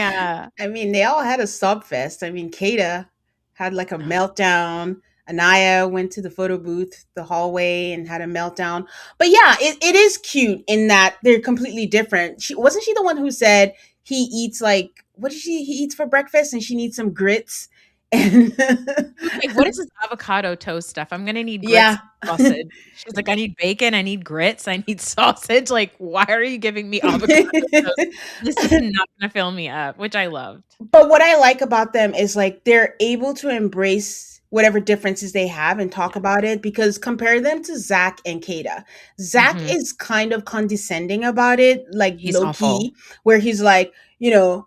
I mean, they all had a sob fest. I mean, Kata had like a meltdown. Anaya went to the photo booth, the hallway, and had a meltdown. But yeah, it is cute in that they're completely different. Wasn't she the one who said he eats he eats for breakfast and she needs some grits? And like, what is this avocado toast stuff? I'm gonna need grits Yeah. and sausage. She's like, I need bacon, I need grits, I need sausage. Like, why are you giving me avocado toast? This is not gonna fill me up, which I loved. But what I like about them is like they're able to embrace whatever differences they have and talk about it, because compare them to Zach and Kata. Zach is kind of condescending about it, like He's low awful. key, where he's like,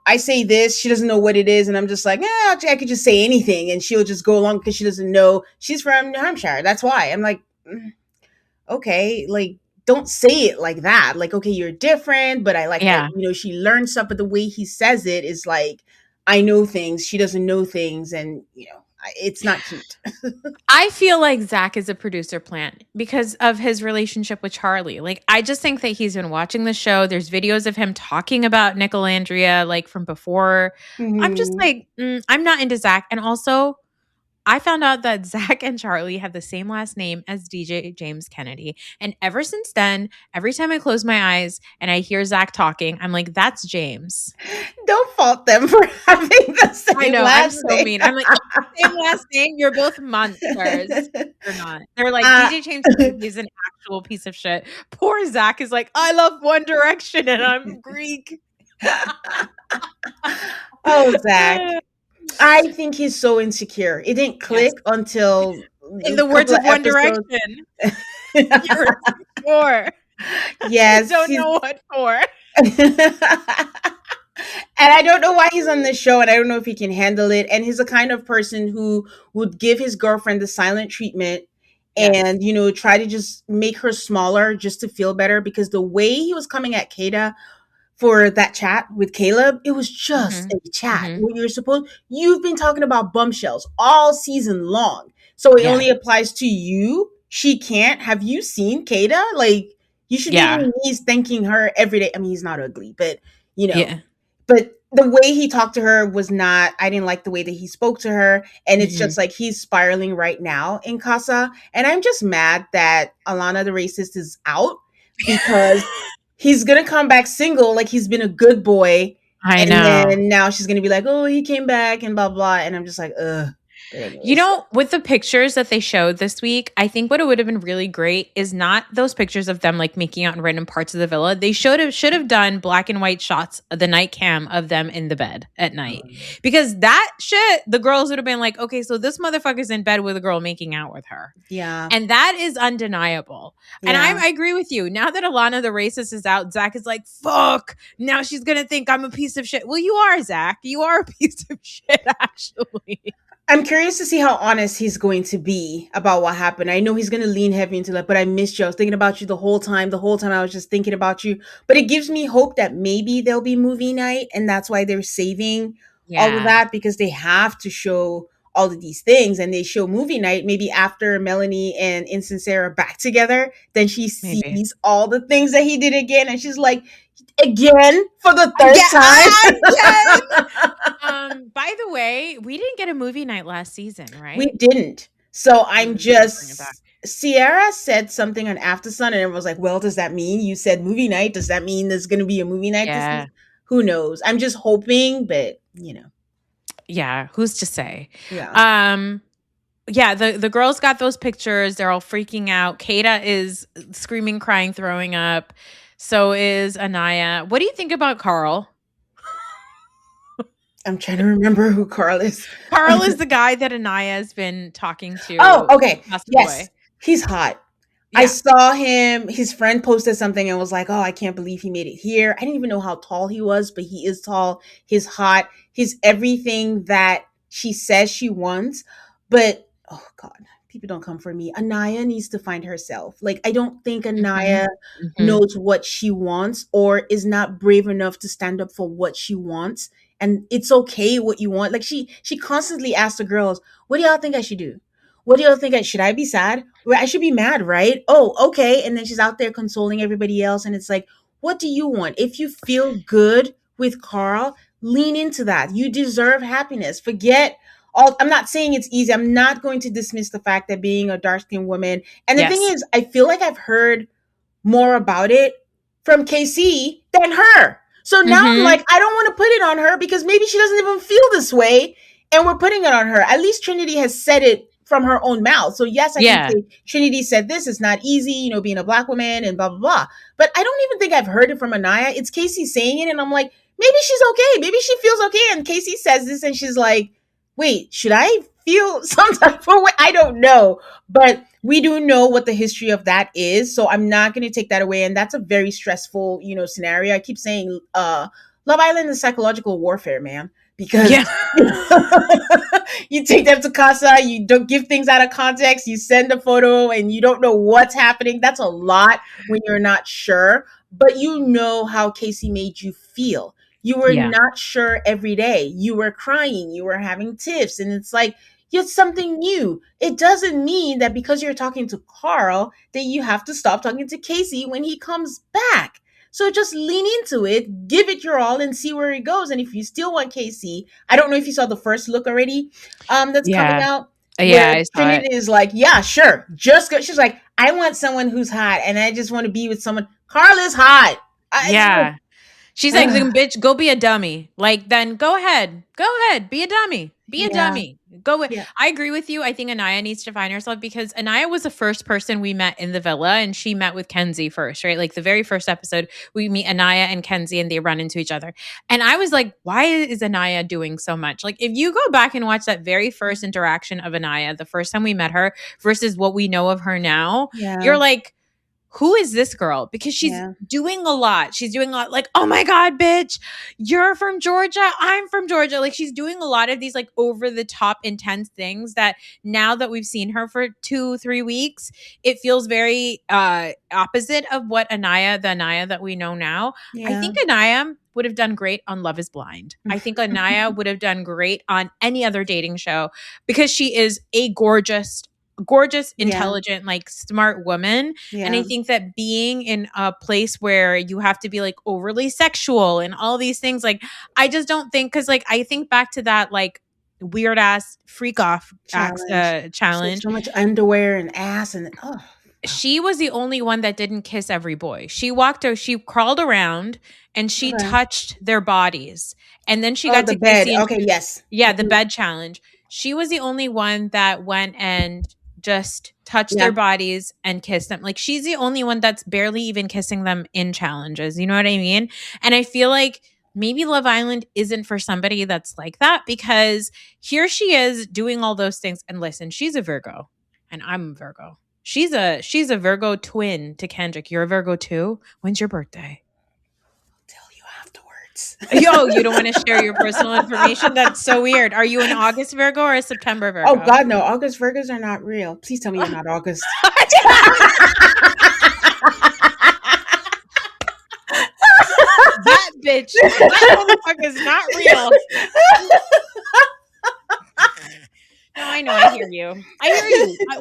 I say this, she doesn't know what it is, and I'm just like, I could just say anything, and she'll just go along because she doesn't know. She's from New Hampshire. That's why. I'm like, okay, like, don't say it like that. Like, okay, you're different, but I like that, she learned stuff, but the way he says it is like, I know things, she doesn't know things, and it's not cute. I feel like Zach is a producer plant because of his relationship with Charlie. Like, I just think that he's been watching the show. There's videos of him talking about Nick Alandria, like from before. I'm just like, I'm not into Zach. And also, I found out that Zach and Charlie have the same last name as DJ James Kennedy. And ever since then, every time I close my eyes and I hear Zach talking, I'm like, that's James. Don't fault them for having the same I know, last I'm so name. mean. I'm like, same last name? You're both monsters. You're not. They're like, DJ James Kennedy is an actual piece of shit. Poor Zach is like, I love One Direction and I'm Greek. Oh, Zach. I think he's so insecure. It didn't click until in the words of One Direction. You're insecure. Yes. You don't know what for. And I don't know why he's on this show, and I don't know if he can handle it. And he's the kind of person who would give his girlfriend the silent treatment and, try to just make her smaller just to feel better, because the way he was coming at Kata for that chat with Caleb, it was just a chat. What you've been talking about bumshells all season long. So it only applies to you. She can't. Have you seen Kata? Like, you should be on your knees thanking her every day. I mean, he's not ugly, but but the way he talked to her was not, I didn't like the way that he spoke to her. And it's just like, he's spiraling right now in Casa. And I'm just mad that Alana the racist is out, because he's going to come back single. Like, he's been a good boy. I know. And now she's going to be like, oh, he came back and blah, blah. And I'm just like, ugh. But anyways, You know, with the pictures that they showed this week, I think what it would have been really great is not those pictures of them like making out in random parts of the villa. They should have done black and white shots of the night cam of them in the bed at night. Because that shit, the girls would have been like, okay, so this motherfucker's in bed with a girl making out with her. Yeah. And that is undeniable. And Yeah. I agree with you. Now that Alana the racist is out, Zach is like, fuck. Now she's going to think I'm a piece of shit. Well, you are, Zach. You are a piece of shit, actually. I'm curious to see how honest he's going to be about what happened. I know he's going to lean heavy into that, but I missed you. I was thinking about you the whole time. The whole time I was just thinking about you. But it gives me hope that maybe there'll be movie night, and that's why they're saving all of that, because they have to show all of these things, and they show movie night maybe after Melanie and Insincere are back together. Then she sees all the things that he did again, and she's like, again for the third time. By the way, we didn't get a movie night last season, right? We didn't. So I'm just, Sierra said something on After Sun, and everyone was like, well, does that mean you said movie night? Does that mean there's going to be a movie night this season? Who knows? I'm just hoping, but you know. Yeah, who's to say? Yeah. Yeah, the girls got those pictures. They're all freaking out. Kata is screaming, crying, throwing up. So is Anaya. What do you think about Carl? I'm trying to remember who Carl is. Carl is the guy that Anaya has been talking to. Oh, okay. Yes. He's hot. Yeah. I saw him. His friend posted something and was like, oh, I can't believe he made it here. I didn't even know how tall he was, but he is tall. He's hot. He's everything that she says she wants. But, oh, God. People don't come for me. Anaya needs to find herself. Like, I don't think Anaya knows what she wants or is not brave enough to stand up for what she wants. And it's okay what you want. Like, she constantly asks the girls, what do y'all think I should do? What do y'all think should I be sad? Well, I should be mad, right? Oh, okay. And then she's out there consoling everybody else. And it's like, what do you want? If you feel good with Carl, lean into that. You deserve happiness. Forget I'm not saying it's easy. I'm not going to dismiss the fact that being a dark-skinned woman. And the thing is, I feel like I've heard more about it from KC than her. So now I'm like, I don't want to put it on her because maybe she doesn't even feel this way. And we're putting it on her. At least Trinity has said it from her own mouth. So yes, I can say Trinity said this. It's not easy, being a Black woman and blah, blah, blah. But I don't even think I've heard it from Anaya. It's Casey saying it. And I'm like, maybe she's okay. Maybe she feels okay. And Casey says this and she's like, wait, should I feel some type of way? I don't know. But we do know what the history of that is. So I'm not going to take that away. And that's a very stressful, scenario. I keep saying Love Island is psychological warfare, man. Because you take them to casa, you don't give things out of context, you send a photo and you don't know what's happening. That's a lot when you're not sure. But you know how Casey made you feel. You were not sure every day. You were crying. You were having tiffs. And it's like, it's something new. It doesn't mean that because you're talking to Carl that you have to stop talking to Casey when he comes back. So just lean into it, give it your all and see where it goes. And if you still want Casey, I don't know if you saw the first look already that's coming out. Yeah, Trinity is like, yeah, sure. Just go. She's like, I want someone who's hot and I just want to be with someone. Carl is hot. She's like, bitch, go be a dummy. Like, then go ahead, be a dummy, be a dummy. Go with. I agree with you. I think Anaya needs to find herself because Anaya was the first person we met in the villa, and she met with Kenzie first, right? Like the very first episode, we meet Anaya and Kenzie, and they run into each other. And I was like, why is Anaya doing so much? Like, if you go back and watch that very first interaction of Anaya, the first time we met her versus what we know of her now, you're like, who is this girl? Because she's doing a lot. She's doing a lot like, oh my God, bitch, you're from Georgia. I'm from Georgia. Like she's doing a lot of these like over the top intense things that now that we've seen her for 2-3 weeks, it feels very opposite of what the Anaya that we know now. I think Anaya would have done great on Love is Blind. I think Anaya would have done great on any other dating show because she is a gorgeous, intelligent, like smart woman. And I think that being in a place where you have to be like overly sexual and all these things, like I just don't think, because like I think back to that like weird ass freak off challenge. So much underwear and ass and she was the only one that didn't kiss every boy. She crawled around and she touched their bodies. And then she got the to bed. Casey. Okay, yes. Yeah, the bed challenge. she was the only one that went and just touched Yeah. their bodies and kissed them. Like, she's the only one that's barely even kissing them in challenges. You know what I mean? And I feel like maybe Love Island isn't for somebody that's like that, because here she is doing all those things. And listen, she's a Virgo and I'm a Virgo. She's a Virgo twin to Kendrick. You're a Virgo too. When's your birthday? Yo, you don't want to share your personal information? That's so weird. Are you an August Virgo or a September Virgo? Oh God, no. August Virgos are not real. Please tell me you're not August. That bitch, that motherfucker is not real. No, I know. I hear you.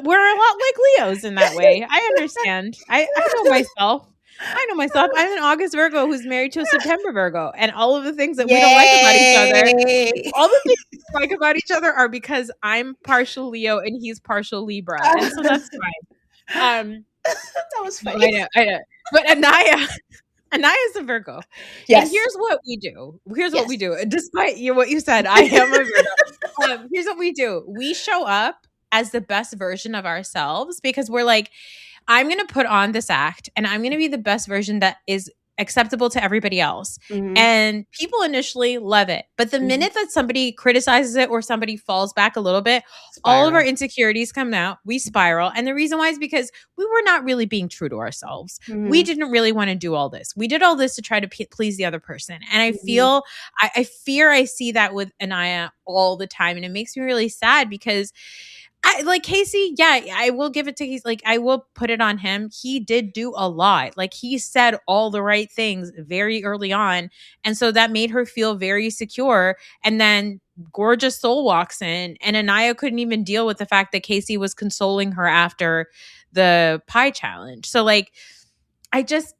We're a lot like Leos in that way. I understand. I know myself. I'm an August Virgo who's married to a September Virgo, and all of the things that we don't like about each other, all the things we like about each other are because I'm partial Leo and he's partial Libra, and so that's fine. That was funny. I know. But Anaya's a Virgo. Yes. And here's what we do. What we do. Despite what you said, I am a Virgo. Here's what we do. We show up as the best version of ourselves, because we're like, I'm going to put on this act and I'm going to be the best version that is acceptable to everybody else. Mhm. And people initially love it. But the minute that somebody criticizes it or somebody falls back a little bit, all of our insecurities come out. We spiral. And the reason why is because we were not really being true to ourselves. Mhm. We didn't really want to do all this. We did all this to try to please the other person. And I feel, I fear I see that with Anaya all the time. And it makes me really sad, because like Casey, yeah, I will give it to Casey. Like, I will put it on him. He did do a lot. Like, he said all the right things very early on. And so that made her feel very secure. And then Gorgeous Soul walks in, and Anaya couldn't even deal with the fact that Casey was consoling her after the pie challenge. So, like, I just,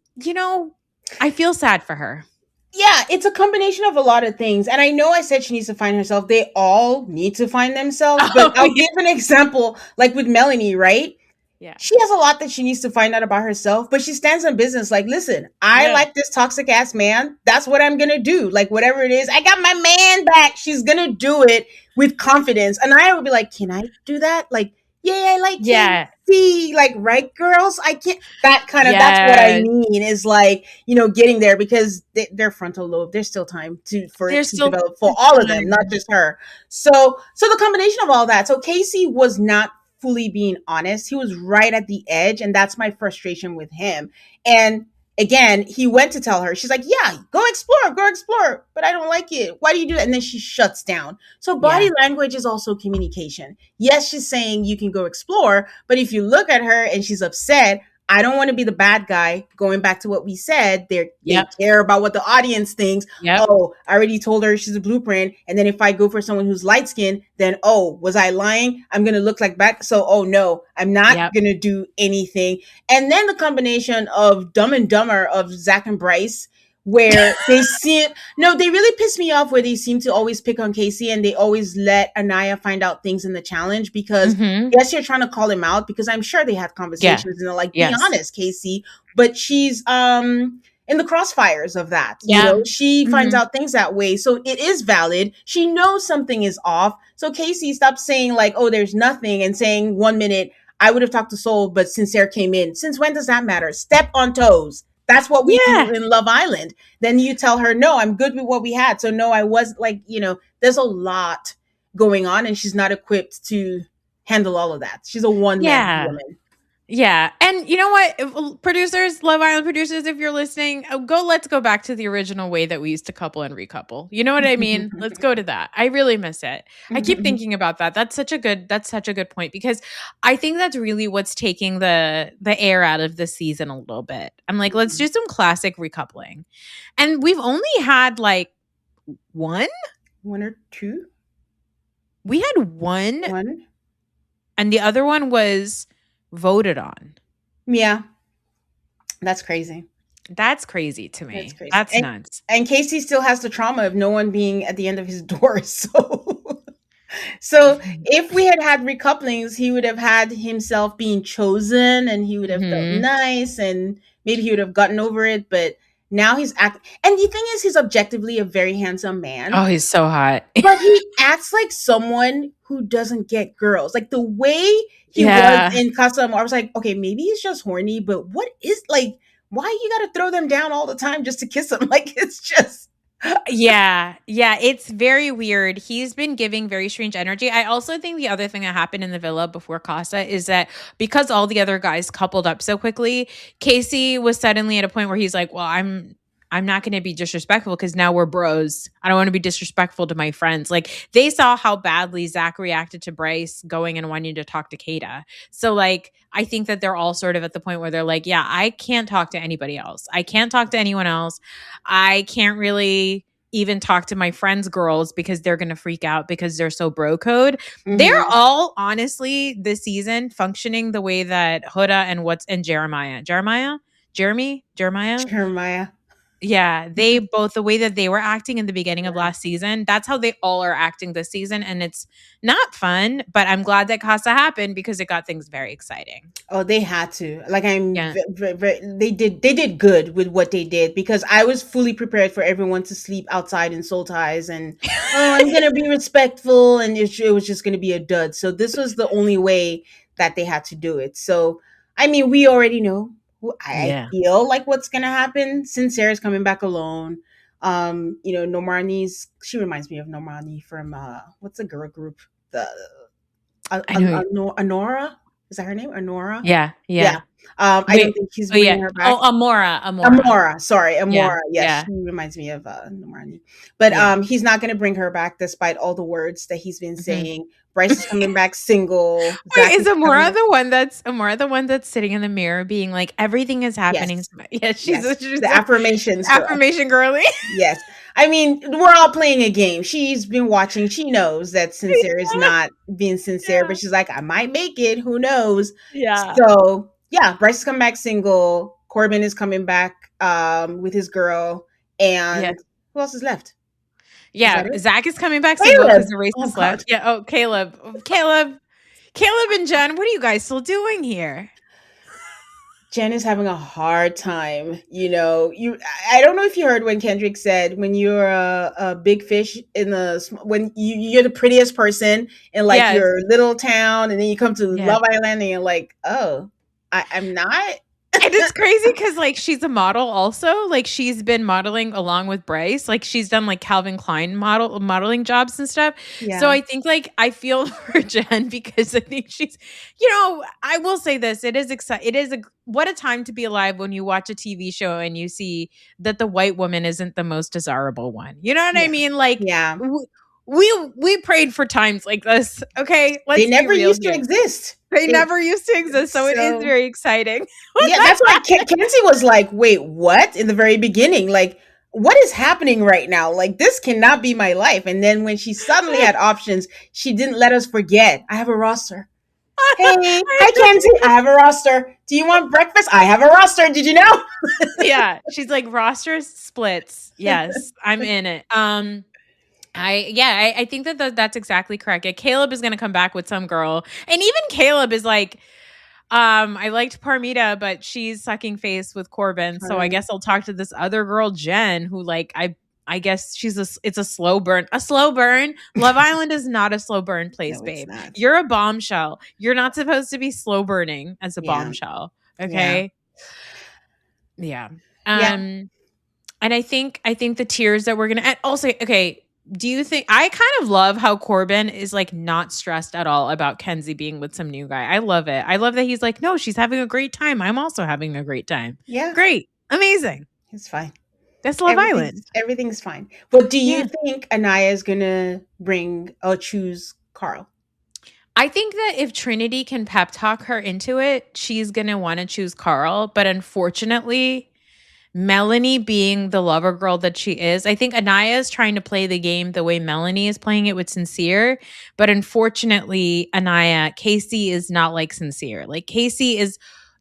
I feel sad for her. Yeah, it's a combination of a lot of things. And I know I said she needs to find herself. They all need to find themselves. But I'll give an example, like with Melanie, right? Yeah. She has a lot that she needs to find out about herself, but she stands on business. Like, listen, I like this toxic ass man. That's what I'm going to do. Like, whatever it is, I got my man back. She's going to do it with confidence. And I would be like, can I do that? Like, yeah, I like Casey. Like, right, girls? I can't. That kind of, that's what I mean, is like, getting there, because their frontal lobe, there's still time for it to develop for all of them, not just her. So the combination of all that. So Casey was not fully being honest. He was right at the edge, and that's my frustration with him. And again, he went to tell her. She's like, yeah, go explore, but I don't like it. Why do you do that? And then she shuts down. So body language is also communication. Yes, she's saying you can go explore, but if you look at her and she's upset, I don't want to be the bad guy. Going back to what we said, they care about what the audience thinks. Oh, I already told her she's a blueprint. And then if I go for someone who's light skinned, then, oh, was I lying? I'm going to look like back. So, oh no, I'm not going to do anything. And then the combination of Dumb and Dumber of Zach and Bryce, where they really piss me off, where they seem to always pick on Casey, and they always let Anaya find out things in the challenge, because yes, you're trying to call him out, because I'm sure they had conversations and they're like, be honest, Casey, but she's in the crossfires of that. She finds out things that way. So it is valid. She knows something is off. So Casey, stop saying like, oh, there's nothing, and saying 1 minute, I would have talked to Soul, but Sincere came in. Since when does that matter? Step on toes. That's what we do in Love Island. Then you tell her, no, I'm good with what we had. So no, I was like, there's a lot going on, and she's not equipped to handle all of that. She's a one-man woman. Yeah. And you know what, producers, Love Island producers, if you're listening, let's go back to the original way that we used to couple and recouple. You know what I mean? Let's go to that. I really miss it. I keep thinking about that. That's such a good point, because I think that's really what's taking the air out of the season a little bit. I'm like, let's do some classic recoupling. And we've only had like one or two. We had one. And the other one was voted on. Yeah. That's crazy. That's crazy to me. That's nuts. And Casey still has the trauma of no one being at the end of his door. So if we had recouplings, he would have had himself being chosen, and he would have felt nice, and maybe he would have gotten over it. But Now he's acting, and the thing is, he's objectively a very handsome man. Oh, he's so hot. But he acts like someone who doesn't get girls. Like the way he Yeah. was in Casa Amor, I was like, okay, maybe he's just horny, but what is like, why you gotta throw them down all the time just to kiss them? Like it's just Yeah, it's very weird. He's been giving very strange energy. I also think the other thing that happened in the villa before Casa is that because all the other guys coupled up so quickly, Casey was suddenly at a point where he's like, "Well, I'm not going to be disrespectful because now we're bros. I don't want to be disrespectful to my friends." Like they saw how badly Zach reacted to Bryce going and wanting to talk to Kata. So like I think that they're all sort of at the point where they're like, yeah, I can't talk to anybody else. I can't talk to anyone else. I can't really even talk to my friends' girls because they're going to freak out because they're so bro code. They're all honestly this season functioning the way that Huda and Jeremy. Yeah, they both, the way that they were acting in the beginning of last season, that's how they all are acting this season. And it's not fun, but I'm glad that Casa happened because it got things very exciting. Oh, they had to. Like they did good with what they did because I was fully prepared for everyone to sleep outside in soul ties and I'm gonna be respectful and it was just gonna be a dud. So this was the only way that they had to do it. So I mean, we already know. I feel like what's gonna happen. Sincere coming back alone. Normani's. She reminds me of Normani from what's the girl group? The Anora. Is that her name? Anora? Yeah. I don't think he's bringing her back. Oh, Amora. Sorry, Amora. Yeah. Yes, she reminds me of Normani. But he's not going to bring her back despite all the words that he's been saying. Bryce is coming back single. Wait, is Amora the one that's sitting in the mirror being like, everything is happening? Yes. She's the affirmations girl. Affirmation girly. Yes. I mean, we're all playing a game. She's been watching. She knows that Sincere is not being sincere, but she's like, I might make it. Who knows? Yeah. So, Bryce is coming back single. Corbin is coming back with his girl. And who else is left? Yeah, Zach is coming back single because the race is left. Yeah. Oh, Caleb and Jen, what are you guys still doing here? Jen is having a hard time. I don't know if you heard when Kendrick said, when you're a big fish when you're the prettiest person in like your little town, and then you come to Love Island and you're like, oh, I'm not. And it's crazy because like she's a model also. Like she's been modeling along with Bryce. Like she's done like Calvin Klein modeling jobs and stuff. Yeah. So I think like I feel for Jen because I think she's, I will say this. It is exciting. What a time to be alive when you watch a TV show and you see that the white woman isn't the most desirable one. You know what I mean? Like, we prayed for times like this. Okay. They never used to exist. They never used to exist. So it is very exciting. That's why Kenzie was like, wait, what? In the very beginning, like, what is happening right now? Like, this cannot be my life. And then when she suddenly had options, she didn't let us forget. I have a roster. Hey, hi Kenzie, I have a roster. Do you want breakfast? I have a roster. Did you know? Yeah. She's like, roster splits. Yes, I'm in it. I think that's exactly correct. Yeah, Caleb is going to come back with some girl. And even Caleb is like, I liked Parmita, but she's sucking face with Corbin. So I guess I'll talk to this other girl, Jen, who like, I guess it's a slow burn. A slow burn. Love Island is not a slow burn place, babe. You're a bombshell. You're not supposed to be slow burning as a bombshell. Okay. Yeah. And I think the tears that we're going to, also, okay. Do you think, I kind of love how Corbin is like not stressed at all about Kenzie being with some new guy. I love it. I love that he's like, no, she's having a great time. I'm also having a great time. Yeah. Great. Amazing. It's fine. That's Love Island. Everything's fine. But do you think Anaya is going to choose Carl? I think that if Trinity can pep talk her into it, she's going to want to choose Carl. But unfortunately, Melanie being the lover girl that she is, I think Anaya is trying to play the game the way Melanie is playing it with Sincere. But unfortunately, Casey is not like Sincere. Like Casey is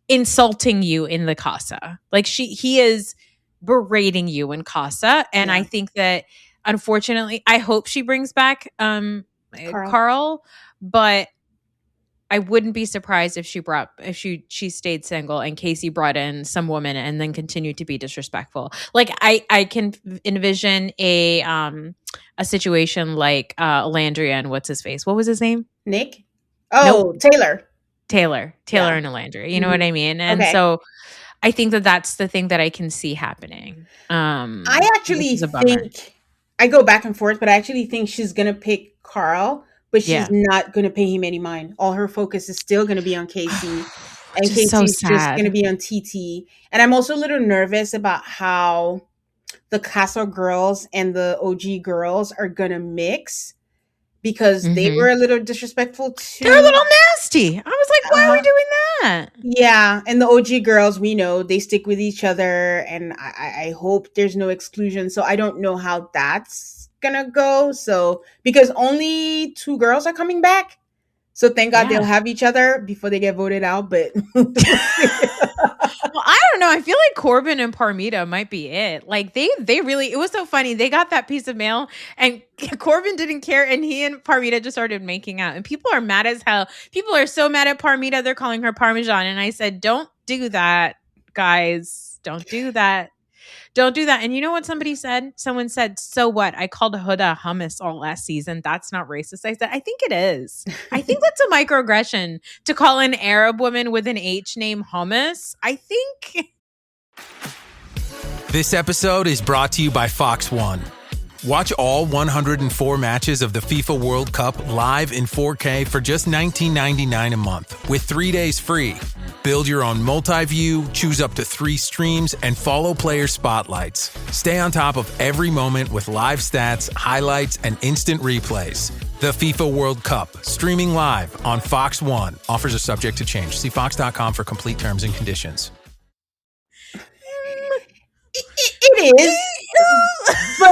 insulting you in the casa. Like he is berating you in casa. And I think that unfortunately, I hope she brings back Carl, but I wouldn't be surprised if she stayed single and Casey brought in some woman and then continued to be disrespectful. Like I can envision a situation like Landry and what's his face? What was his name? Nick? Oh, Nope. Taylor. Taylor Yeah. and Landry. You know Mhm. what I mean? And Okay. so I think that that's the thing that I can see happening. I Which actually is a bummer. think I go back and forth, but I actually think she's gonna pick Carl, but she's Yeah. not gonna pay him any mind. All her focus is still gonna be on Casey, and Which is so Casey's just gonna sad. be on TT. And I'm also a little nervous about how the Castle girls and the OG girls are gonna mix because they Mhm. were a little disrespectful They're a too. little nasty. I was like, why are we doing that? Yeah, and the OG girls, we know they stick with each other, and I hope there's no exclusion. So I don't know how that's gonna go. So because only 2 girls are coming back, so thank God they'll Yeah. have each other before they get voted out. But Well, I don't know. I feel like Corbin and Parmita might be it. Like they really, it was so funny. They got that piece of mail and Corbin didn't care and he and Parmita just started making out. And people are mad as hell. People are so mad at Parmita, they're calling her Parmesan. And I said, don't do that, guys. Don't do that. Don't do that. And you know what somebody said? Someone said, so what? I called Huda hummus all last season. That's not racist. I said, I think it is. I think that's a microaggression to call an Arab woman with an H name hummus. I think. This episode is brought to you by Fox One. Watch all 104 matches of the FIFA World Cup live in 4K for just $19.99 a month with 3 days free. Build your own multi-view, choose up to 3 streams, and follow player spotlights. Stay on top of every moment with live stats, highlights, and instant replays. The FIFA World Cup, streaming live on Fox One. Offers are subject to change. See fox.com for complete terms and conditions. it is, but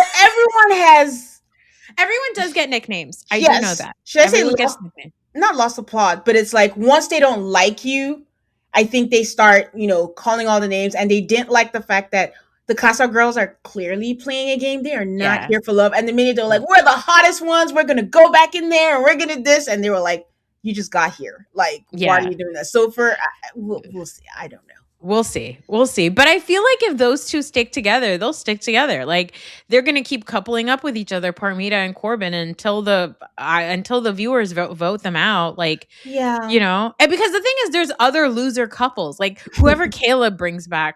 everyone does get nicknames. I do yes. know that. Should I say Everyone gets nicknames. not lost the plot, but it's like once they don't like you, I think they start, calling all the names, and they didn't like the fact that the Casa girls are clearly playing a game. They are not here for love. And the minute they're like, we're the hottest ones, we're gonna go back in there and we're gonna this, and they were like, you just got here. Like, why are you doing that? So we'll see. I don't know. We'll see. But I feel like if those two stick together, they'll stick together. Like they're going to keep coupling up with each other, Parmita and Corbin, until the viewers vote them out. Like, yeah, and because the thing is, there's other loser couples. Like whoever Caleb brings back,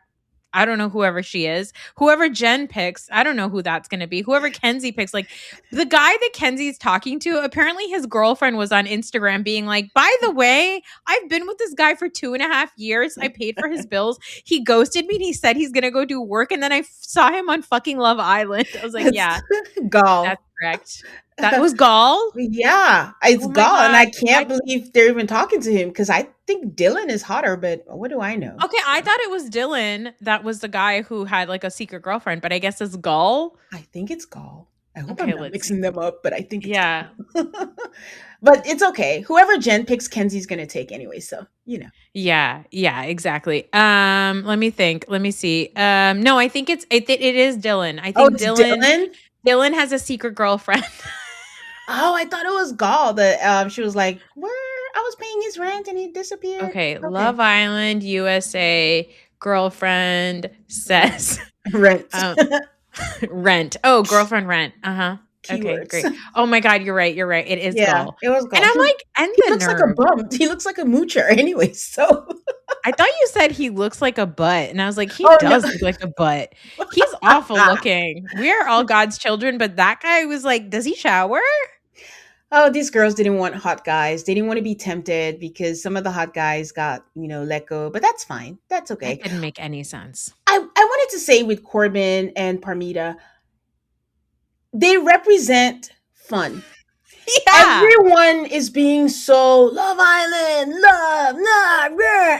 I don't know whoever she is. Whoever Jen picks, I don't know who that's going to be. Whoever Kenzie picks, like the guy that Kenzie's talking to, apparently his girlfriend was on Instagram being like, by the way, I've been with this guy for 2.5 years. I paid for his bills. He ghosted me and he said he's going to go do work. And then I saw him on fucking Love Island. I was like, yeah, Gall. that's correct. That was Gall? Yeah, it's Gall. And I can't believe they're even talking to him because I think Dylan is hotter, but what do I know? Okay, I thought it was Dylan that was the guy who had like a secret girlfriend, but I guess it's Gall. I think it's Gall. I hope I'm not mixing them up, but I think it's Gall. But it's okay. Whoever Jen picks, Kenzie's going to take anyway, so, Yeah, exactly. Let me think. Let me see. No, I think it is Dylan. I think Dylan has a secret girlfriend. Oh, I thought it was Gall that she was like, where I was paying his rent and he disappeared. Okay, Love Island, USA, girlfriend says rent. Rent. Oh, girlfriend rent. Uh-huh. Keywords. Okay, great. Oh my God, you're right. It is Gall. It was Gall. And I'm like, and he looks like a bum. He looks like a moocher anyway, so. I thought you said he looks like a butt. And I was like, he does look like a butt. He's awful looking. We are all God's children, but that guy was like, does he shower? Oh, these girls didn't want hot guys. They didn't want to be tempted because some of the hot guys got, let go. But that's fine. That's okay. That didn't make any sense. I wanted to say with Corbin and Parmita, they represent fun. Yeah. Everyone is being so Love Island,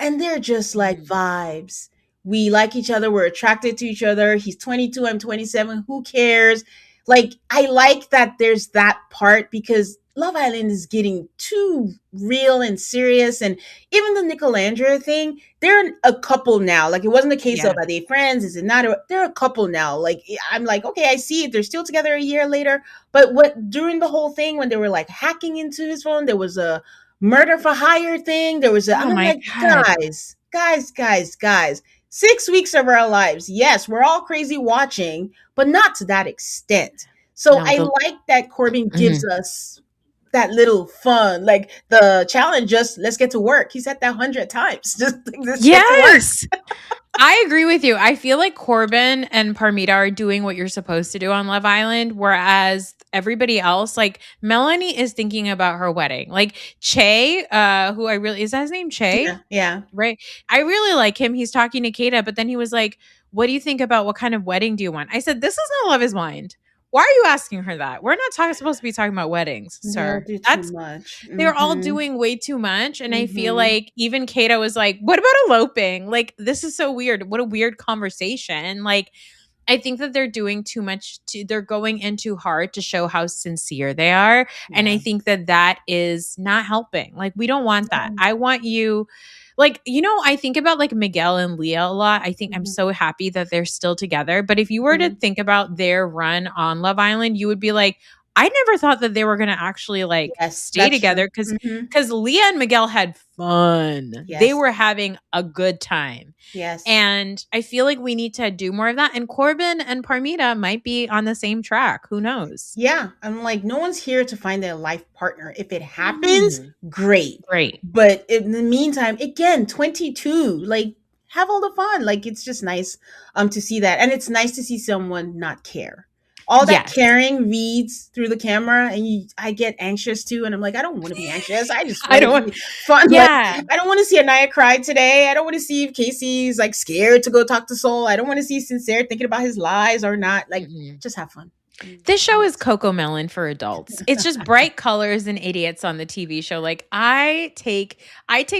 and they're just like vibes. We like each other. We're attracted to each other. He's 22. I'm 27. Who cares? Like, I like that there's that part because Love Island is getting too real and serious. And even the Nicolandra thing, they're a couple now. Like, it wasn't a case of, are they friends? Is it not? They're a couple now. Like, I'm like, okay, I see it. They're still together a year later. But during the whole thing, when they were like hacking into his phone, there was a murder for hire thing. There was Oh I'm my like, God. guys. 6 weeks of our lives. Yes, we're all crazy watching, but not to that extent. So No, I like that Corbin gives us that little fun, like the challenge. Just let's get to work. He said that 100 times. Just like, let's get to work. Yes. I agree with you. I feel like Corbin and Parmita are doing what you're supposed to do on Love Island, whereas everybody else, like Melanie is thinking about her wedding. Like Che, who I really, is that his name? Che? Yeah. Right. I really like him. He's talking to Kata, but then he was like, what do you think about what kind of wedding do you want? I said, this is not Love is Blind. Why are you asking her that? We're not supposed to be talking about weddings, They all sir. do too much. They're all Mhm. doing way too much. And I feel Mhm. like even Kata was like, what about eloping? Like, this is so weird. What a weird conversation. Like, I think that they're doing too much. They're going in too hard to show how sincere they are. And I think that that is not helping. Like, we don't want that. I want you, like, I think about like Miguel and Leah a lot. I think I'm so happy that they're still together. But if you were to think about their run on Love Island, you would be like, I never thought that they were going to actually like stay that's together true. because Leah and Miguel had fun. They Yes. were having a good time. Yes. And I feel like we need to do more of that. And Corbin and Parmita might be on the same track. Who knows? Yeah, I'm like, no one's here to find their life partner. If it happens, great. Great. But in the meantime, again, 22, like have all the fun. Like it's just nice to see that. And it's nice to see someone not care. All that Yes. caring reads through the camera, and I get anxious too. And I'm like, I don't want to be anxious. I just I want don't it want- to be fun. Yeah. Like, I don't want to see Anaya cry today. I don't want to see if Casey's like scared to go talk to Soul. I don't want to see Sincere thinking about his lies or not. Like, just have fun. This show is Coco Melon for adults. It's just bright colors and idiots on the TV show. Like I take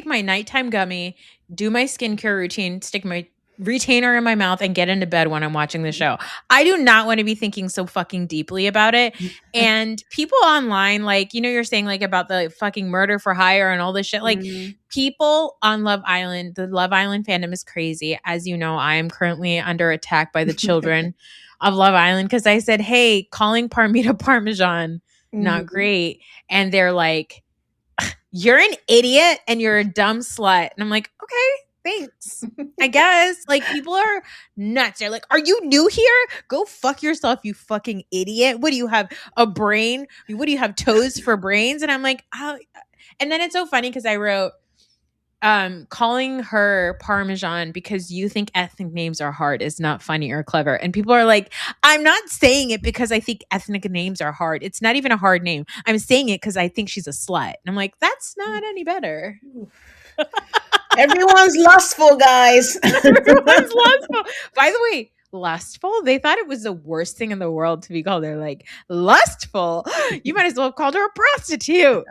my nighttime gummy, do my skincare routine, stick my retainer in my mouth and get into bed when I'm watching the show. I do not want to be thinking so fucking deeply about it. And people online, like, you're saying like about the fucking murder for hire and all this shit. Like people on Love Island, the Love Island fandom is crazy. As you know, I am currently under attack by the children of Love Island because I said, hey, calling Parmita Parmesan, not great. And they're like, you're an idiot and you're a dumb slut. And I'm like, okay, thanks. I guess. Like, people are nuts. They're like, are you new here? Go fuck yourself, you fucking idiot. What do you have, a brain? What do you have, toes for brains? And I'm like, oh. And then it's so funny because I wrote, calling her Parmesan because you think ethnic names are hard is not funny or clever. And people are like, I'm not saying it because I think ethnic names are hard. It's not even a hard name. I'm saying it because I think she's a slut. And I'm like, that's not any better. Everyone's lustful, guys. Everyone's lustful. By the way, lustful, they thought it was the worst thing in the world to be called. They're like, lustful? You might as well have called her a prostitute.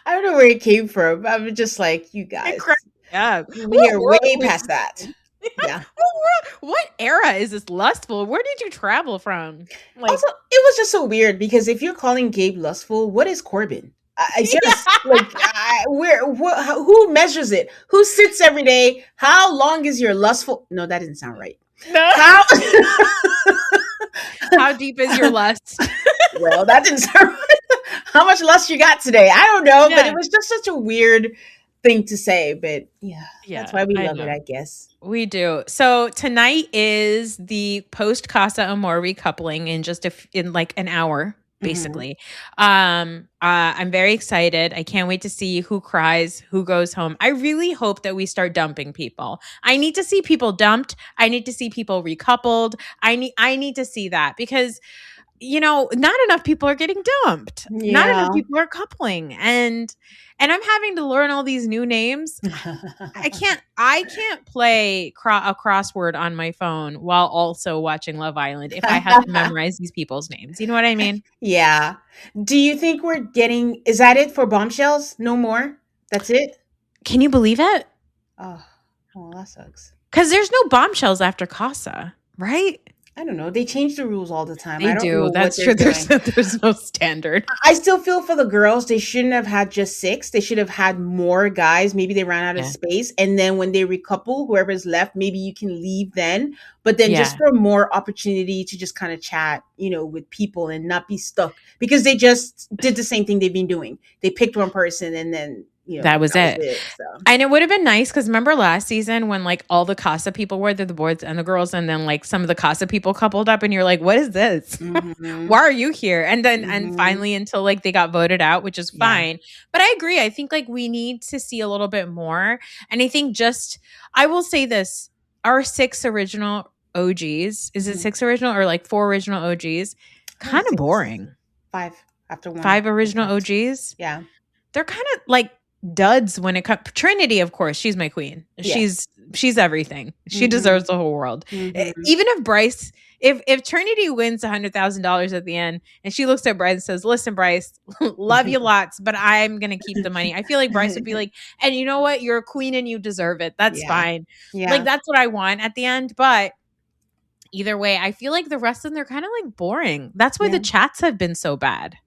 I don't know where it came from. I'm just like, you guys. Yeah. We are way past that. Yeah. What era is this lustful? Where did you travel from? Like, Also, it was just so weird because if you're calling Gabe lustful, what is Corbin? I just who measures it? Who sits every day? How long is your lustful? No, that didn't sound right. No. How deep is your lust? Well, that didn't sound right. How much lust you got today? I don't know, but it was just such a weird thing to say. But yeah, that's why we love it, I guess. We do. So tonight is the post Casa Amor recoupling in like an hour, basically. I'm very excited. I can't wait to see who cries, who goes home. I really hope that we start dumping people. I need to see people dumped. I need to see people recoupled. I need to see that because not enough people are getting dumped. Yeah. Not enough people are coupling. And I'm having to learn all these new names. I can't play a crossword on my phone while also watching Love Island if I have to memorize these people's names. You know what I mean? Yeah. Do you think is that it for bombshells? No more? That's it? Can you believe it? Oh, well, that sucks. Because there's no bombshells after Casa, right? I don't know. They change the rules all the time. They I don't know do. what That's they're true. doing. There's no standard. I still feel for the girls. They shouldn't have had just 6. They should have had more guys. Maybe they ran out of Yeah. space. And then when they recouple, whoever's left, maybe you can leave then. But then just Yeah. for more opportunity to just kind of chat, with people and not be stuck. Because they just did the same thing they've been doing. They picked one person and then, That was it. So. And it would have been nice because remember last season when like all the Casa people were there, the boys and the girls, and then like some of the Casa people coupled up and you're like, what is this? Mm-hmm. Why are you here? And then and finally until like they got voted out, which is fine. But I agree. I think like we need to see a little bit more. And I think I will say this, our 6 original OGs, is it 6 original or like 4 original OGs? Kind of boring. 5 after 1. 5 original OGs? Yeah. They're kind of like duds when it comes. Trinity, of course, she's my queen. Yes. She's everything. She deserves the whole world. Even if Bryce, if Trinity wins $100,000 at the end, and she looks at Bryce and says, "Listen, Bryce, love you lots, but I'm gonna keep the money." I feel like Bryce would be like, "And you know what? You're a queen and you deserve it. That's fine." Yeah. Like that's what I want at the end. But either way, I feel like the rest of them they're kind of like boring. That's why the chats have been so bad.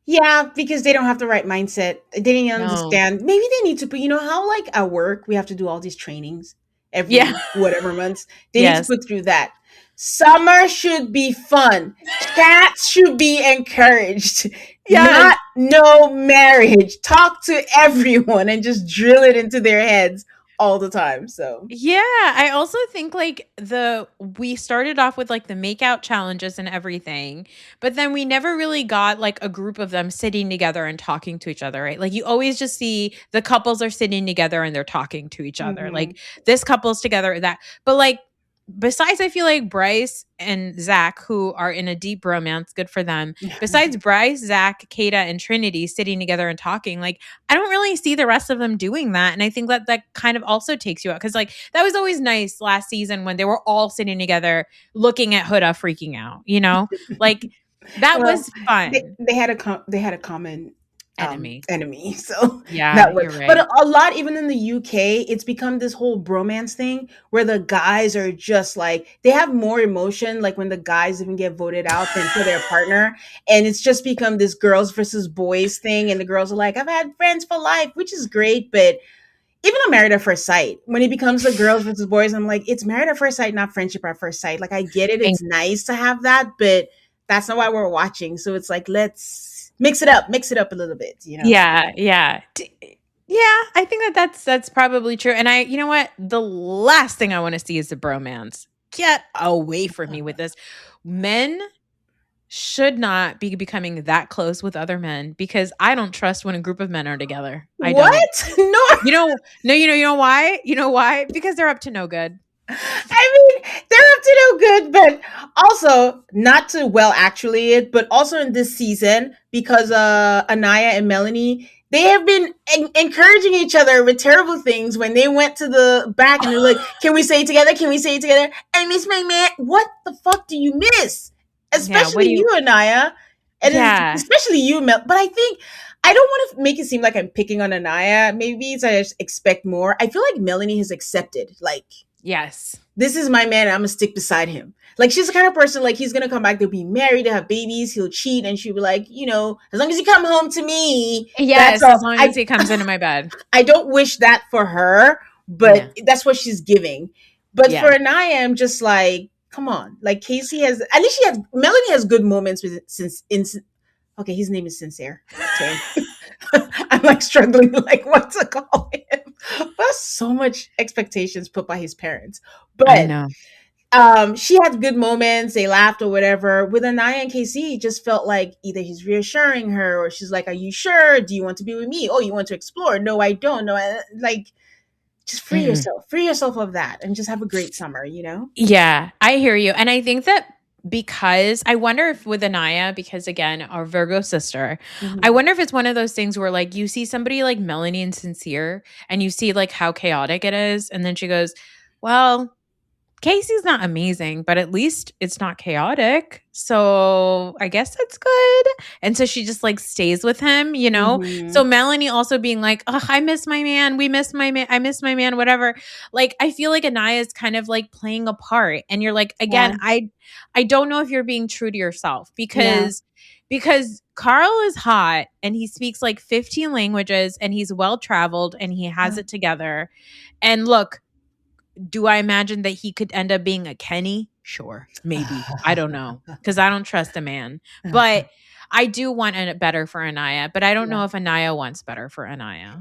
Yeah, because they don't have the right mindset. They didn't understand. Maybe they need to put, how like at work, we have to do all these trainings every whatever months. They need to put through that. Summer should be fun. Chats should be encouraged. Not no marriage. Talk to everyone and just drill it into their heads all the time. So yeah, I also think like we started off with like the makeout challenges and everything, but then we never really got like a group of them sitting together and talking to each other, right? Like you always just see the couples are sitting together and they're talking to each other. Like this couple's together, that, but like besides, I feel like Bryce and Zach, who are in a deep romance, good for them. Besides Bryce, Zach, Kata, and Trinity sitting together and talking, like I don't really see the rest of them doing that. And I think that kind of also takes you out because like that was always nice last season when they were all sitting together looking at Huda freaking out, like that was fun. They had a common enemy. So yeah, that was, you're right. but a lot, even in the UK, it's become this whole bromance thing where the guys are just like, they have more emotion, like when the guys even get voted out than for their partner. And it's just become this girls versus boys thing. And the girls are like, I've had friends for life, which is great. But even on Married at First Sight, when it becomes the girls versus boys, I'm like, it's Married at First Sight, not Friendship at First Sight. Like I get it. It's nice to have that, but that's not why we're watching. So it's like, let's mix it up a little bit, Yeah. I think that's probably true. And you know what? The last thing I want to see is the bromance. Get away from me with this. Men should not be becoming that close with other men because I don't trust when a group of men are together. I don't. No. You know why? You know why? Because they're up to no good. I mean, they're up to no good, but also not to actually it, but also in this season, because Anaya and Melanie, they have been encouraging each other with terrible things when they went to the back and they're like, can we say it together? Can we say it together? And Miss McMahon, what the fuck do you miss? Especially you, Anaya. And especially you, Mel. But I think, I don't want to make it seem like I'm picking on Anaya. Maybe it's I just expect more. I feel like Melanie has accepted, like, yes, this is my man. I'm gonna stick beside him. Like she's the kind of person like he's gonna come back. They'll be married. They have babies. He'll cheat, and she'll be like, as long as you come home to me. Yes, as long as he comes into my bed. I don't wish that for her, but that's what she's giving. But for Anaya, I'm just like, come on. Like Casey has, at least Melanie has good moments with okay, his name is Sincere. I'm like struggling, like what to call him. There's so much expectations put by his parents. But I know. She had good moments. They laughed or whatever. With Anaya and KC, it just felt like either he's reassuring her or she's like, are you sure? Do you want to be with me? Oh, you want to explore? No, I don't. No, like just free yourself of that and just have a great summer, Yeah, I hear you. And I think that because I wonder if with Anaya, because again, our Virgo sister, I wonder if it's one of those things where like you see somebody like Melanie and Sincere and you see like how chaotic it is. And then she goes, well, Casey's not amazing, but at least it's not chaotic. So I guess that's good. And so she just like stays with him, you know? So Melanie also being like, oh, I miss my man. We miss my man. I miss my man, whatever. Like, I feel like Anaya is kind of like playing a part. And you're like, again, I don't know if you're being true to yourself because Carl is hot and he speaks like 15 languages and he's well traveled and he has it together. And look, do I imagine that he could end up being a Kenny? Sure, maybe. I don't know because I don't trust a man. But I do want better for Anaya, but I don't know if Anaya wants better for Anaya.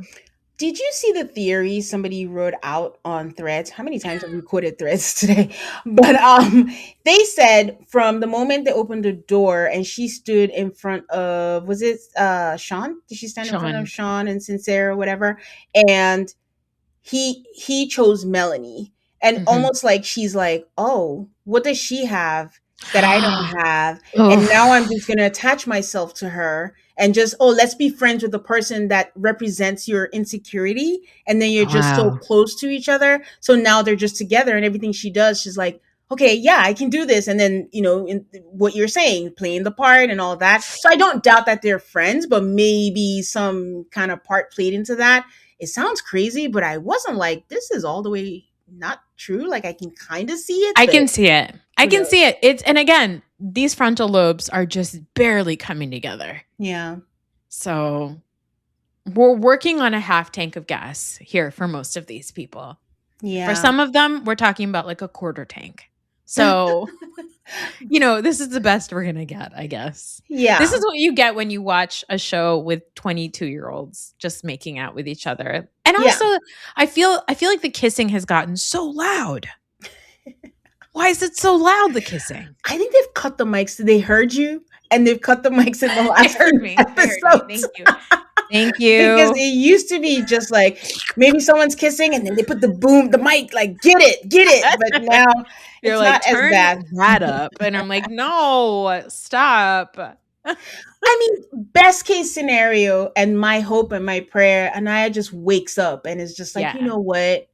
Did you see the theory somebody wrote out on Threads? How many times have we quoted Threads today? But they said from the moment they opened the door and she stood in front of, was it Sean? Did she stand in front of Sean and Sincere or whatever? And he chose Melanie. And almost like she's like, oh, what does she have that I don't have? And now I'm just going to attach myself to her and just, let's be friends with the person that represents your insecurity. And then you're just so close to each other. So now they're just together and everything she does, she's like, okay, yeah, I can do this. And then, you know, in what you're saying, playing the part and all that. So I don't doubt that they're friends, but maybe some kind of part played into that. It sounds crazy, but I wasn't like, this is all the way not true. Like I can kind of see it. I can see it. I can see it. And again, these frontal lobes are just barely coming together. Yeah. So we're working on a half tank of gas here for most of these people. Yeah. For some of them, we're talking about like a quarter tank. So, you know, this is the best we're going to get, I guess. Yeah. This is what you get when you watch a show with 22-year-olds just making out with each other. And also, I feel like the kissing has gotten so loud. Why is it so loud, the kissing? I think they've cut the mics. They heard you, and they've cut the mics in the last episode. Thank you. Thank you. Because it used to be just like maybe someone's kissing and then they put the mic, like, get it. But now you're it's like, not as bad. That up. And I'm like, no, stop. I mean, best case scenario, and my hope and my prayer, Anaya just wakes up and is just like, you know what?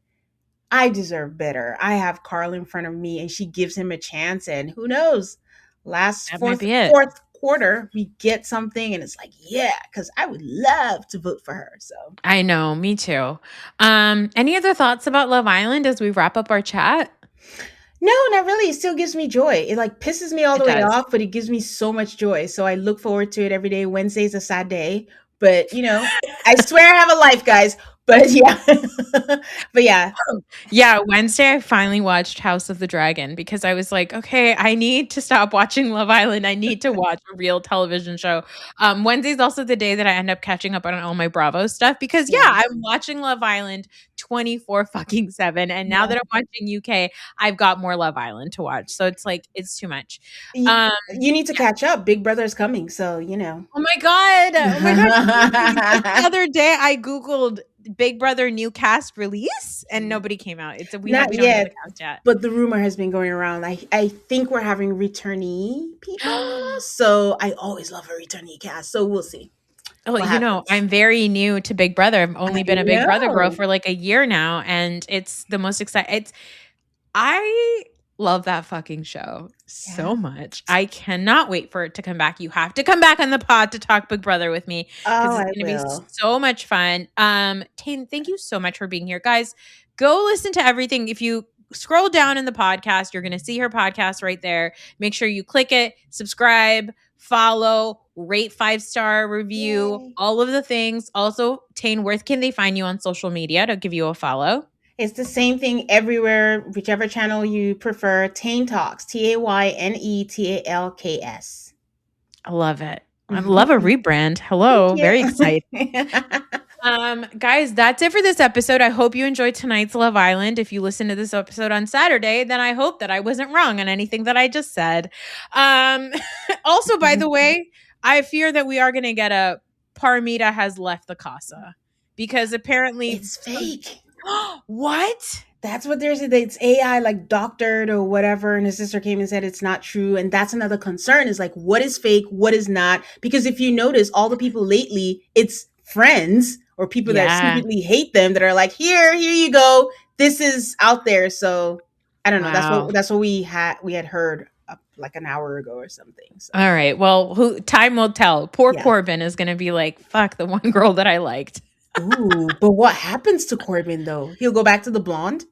I deserve better. I have Carl in front of me and she gives him a chance. And who knows? Fourth quarter, we get something and it's like, yeah, because I would love to vote for her. So I know, me too. Any other thoughts about Love Island as we wrap up our chat? No, not really. It still gives me joy. It like pisses me all the way off, but it gives me so much joy. So I look forward to it every day. Wednesday's a sad day, but you know, I swear I have a life, guys. But yeah. Wednesday I finally watched House of the Dragon because I was like, okay, I need to stop watching Love Island. I need to watch a real television show. Wednesday's also the day that I end up catching up on all my Bravo stuff because I'm watching Love Island 24/7. And now that I'm watching UK, I've got more Love Island to watch. So it's like, it's too much. You need to catch up. Big Brother's coming. So, you know. Oh my God. The other day I Googled Big Brother new cast release and nobody came out. We don't have the cast yet. But the rumor has been going around. I think we're having returnee people. So I always love a returnee cast. So we'll see. Oh, you know, I'm very new to Big Brother. I've only been a Big Brother girl for like a year now, and it's the most exciting. I love that fucking show so much. I cannot wait for it to come back. You have to come back on the pod to talk Big Brother with me because it's going to be so much fun. Tayne, thank you so much for being here. Guys, go listen to everything. If you scroll down in the podcast, you're going to see her podcast right there. Make sure you click it, subscribe, follow, rate 5-star review, all of the things. Also, Tayne, where can they find you on social media to give you a follow? It's the same thing everywhere, whichever channel you prefer. Tayne Talks, TayneTalks. I love it. I love a rebrand. Hello. Very excited. Guys, that's it for this episode. I hope you enjoyed tonight's Love Island. If you listen to this episode on Saturday, then I hope that I wasn't wrong on anything that I just said. Also, by the way, I fear that we are going to get a Parmita has left the casa because apparently it's fake. What? That's what they're saying. It's AI like doctored or whatever. And his sister came and said it's not true. And that's another concern is like, what is fake? What is not? Because if you notice all the people lately, it's friends or people that secretly hate them that are like, here you go. This is out there. So I don't know. Wow. That's what we had heard like an hour ago or something. So. All right. Well, time will tell. Poor Corbin is going to be like, fuck the one girl that I liked. Ooh, but what happens to Corbin though? He'll go back to the blonde?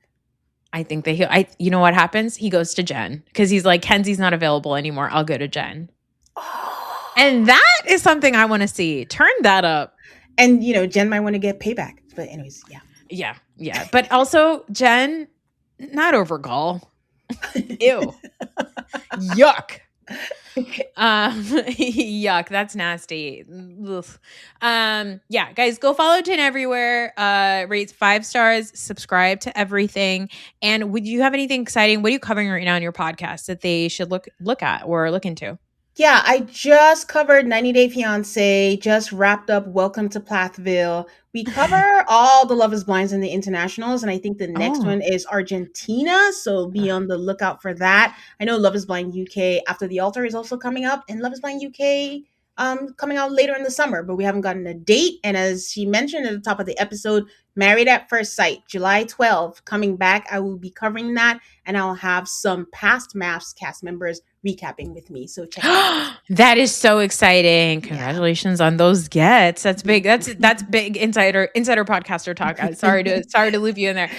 I think that you know what happens? He goes to Jen because he's like, Kenzie's not available anymore. I'll go to Jen. Oh. And that is something I want to see. Turn that up. And, Jen might want to get payback. But anyways, yeah. Yeah. But also, Jen, not over Gall. Ew. Yuck. Yuck. That's nasty. Yeah, guys, go follow Tayne everywhere. Rates 5 stars, subscribe to everything. And would you have anything exciting? What are you covering right now in your podcast that they should look at or look into? Yeah, I just covered 90 Day Fiance, just wrapped up Welcome to Plathville. We cover all the Love is Blinds and the internationals, and I think the next one is Argentina, so be on the lookout for that. I know Love is Blind UK After the Altar is also coming up, and Love is Blind UK coming out later in the summer, but we haven't gotten a date. And as she mentioned at the top of the episode, Married at First Sight, July 12th, coming back. I will be covering that, and I'll have some past MAFS cast members recapping with me. So check it out. That is so exciting. Congratulations on those gets. That's big. That's big insider podcaster talk. Sorry to loop you in there.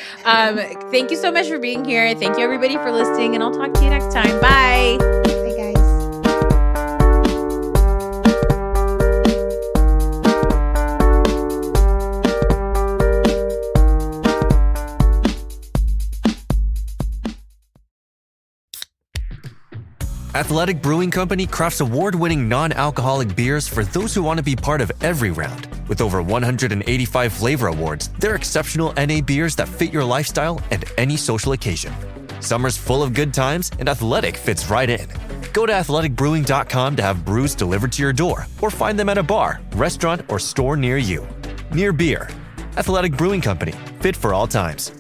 Thank you so much for being here. Thank you everybody for listening, and I'll talk to you next time. Bye. Bye guys. Athletic Brewing Company crafts award-winning non-alcoholic beers for those who want to be part of every round. With over 185 flavor awards, they're exceptional NA beers that fit your lifestyle and any social occasion. Summer's full of good times, and Athletic fits right in. Go to athleticbrewing.com to have brews delivered to your door, or find them at a bar, restaurant, or store near you. Near beer. Athletic Brewing Company. Fit for all times.